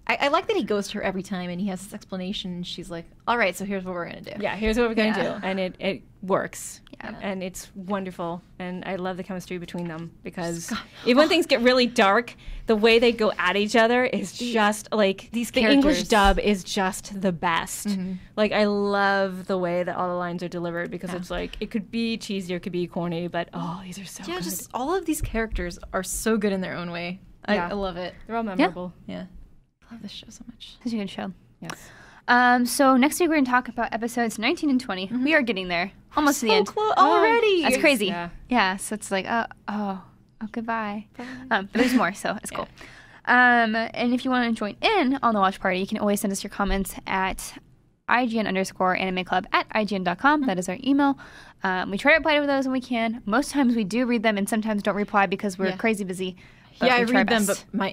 I like that he goes to her every time and he has this explanation, and she's like, all right, so here's what we're going to do. Yeah, here's what we're going to do. And it works. Yeah. And it's wonderful. And I love the chemistry between them, because even when things get really dark, the way they go at each other is just like, the English dub is just the best. Like, I love the way that all the lines are delivered, because it's like, it could be cheesy or it could be corny, but these are so good. Yeah, just all of these characters are so good in their own way. I love it. They're all memorable. Yeah. I love this show so much. It's a good show. Yes. So next week we're going to talk about episodes 19 and 20. We are getting there. Almost to the end. Close already. That's crazy. Yeah, so it's like, goodbye. But there's more, so it's cool. And if you want to join in on the watch party, you can always send us your comments at IGN_Anime Club at IGN.com. That is our email. We try to reply to those when we can. Most times we do read them, and sometimes don't reply because we're crazy busy. Yeah, I we try read them, best. but my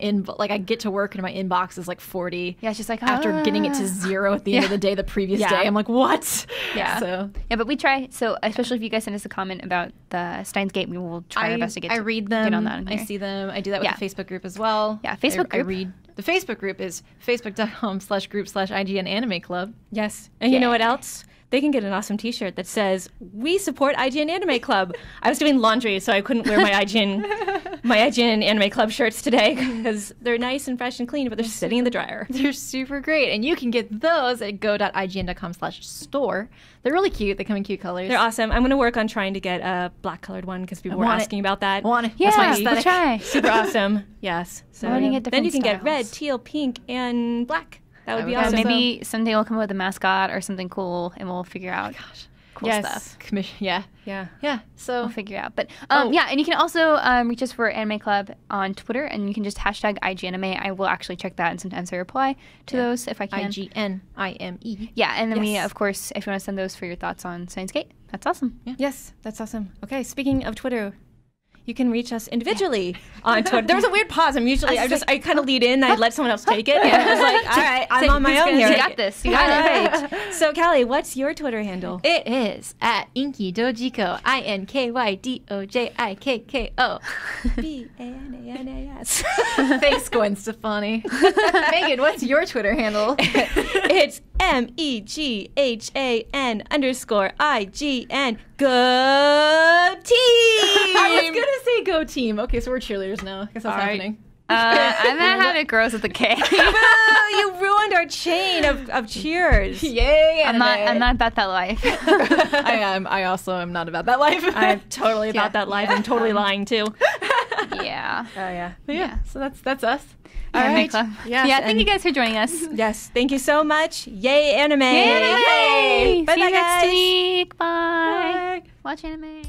I get to work and my inbox is like 40. Yeah, it's just like after getting it to 0 at the end of the day the previous day. I'm like, what? Yeah. So yeah, but we try. So especially if you guys send us a comment about the Steins Gate, we will try our best to get. I read them. Get on that. I see them. I do that with the Facebook group as well. Yeah, Facebook group. I read. The Facebook group is facebook.com/group/IGN Anime Club. Yes. And you know what else? They can get an awesome T-shirt that says, "We support IGN Anime Club." I was doing laundry, so I couldn't wear my IGN Anime Club shirts today because they're nice and fresh and clean, but they're sitting in the dryer. They're super great, and you can get those at go.ign.com/store. They're really cute. They come in cute colors. They're awesome. I'm going to work on trying to get a black colored one because people were asking about that. Yeah, we'll try. Super awesome. Yes. So Then you can get red, teal, pink, and black. That would be awesome. Maybe someday we'll come up with a mascot or something cool, and we'll figure out cool stuff. Yeah. So we'll figure it out. But yeah, and you can also reach us for Anime Club on Twitter, and you can just hashtag IGNanime. I will actually check that, and sometimes I reply to those if I can. IGNIME. Yeah, and then we, of course, if you want to send those for your thoughts on Steins Gate, that's awesome. Yeah. Yes, that's awesome. Okay, speaking of Twitter, you can reach us individually on Twitter. There was a weird pause. I kind of lead in. I let someone else take it. I was like, all right, I'm on my own here. You got this. You got it. Right. So, Callie, what's your Twitter handle? It is at Inky Dojiko. INKYDOJIKKO. BANANAS. Thanks, Gwen Stefani. Megan, what's your Twitter handle? It's MEGHAN_IGN. Good team. I was gonna say go team. Okay, so we're cheerleaders now. I guess that's happening. I'm gonna have it grows with a K. You ruined our chain of cheers. Yay! I'm not about that life. I am. I also am not about that life. I'm totally about that life. I'm totally lying too. Yeah. Oh yeah. But yeah. So that's us. All right. Yes, yeah. Thank you guys for joining us. Yes. Thank you so much. Yay, anime. Yay! Bye See you guys. next week. Bye. Watch anime.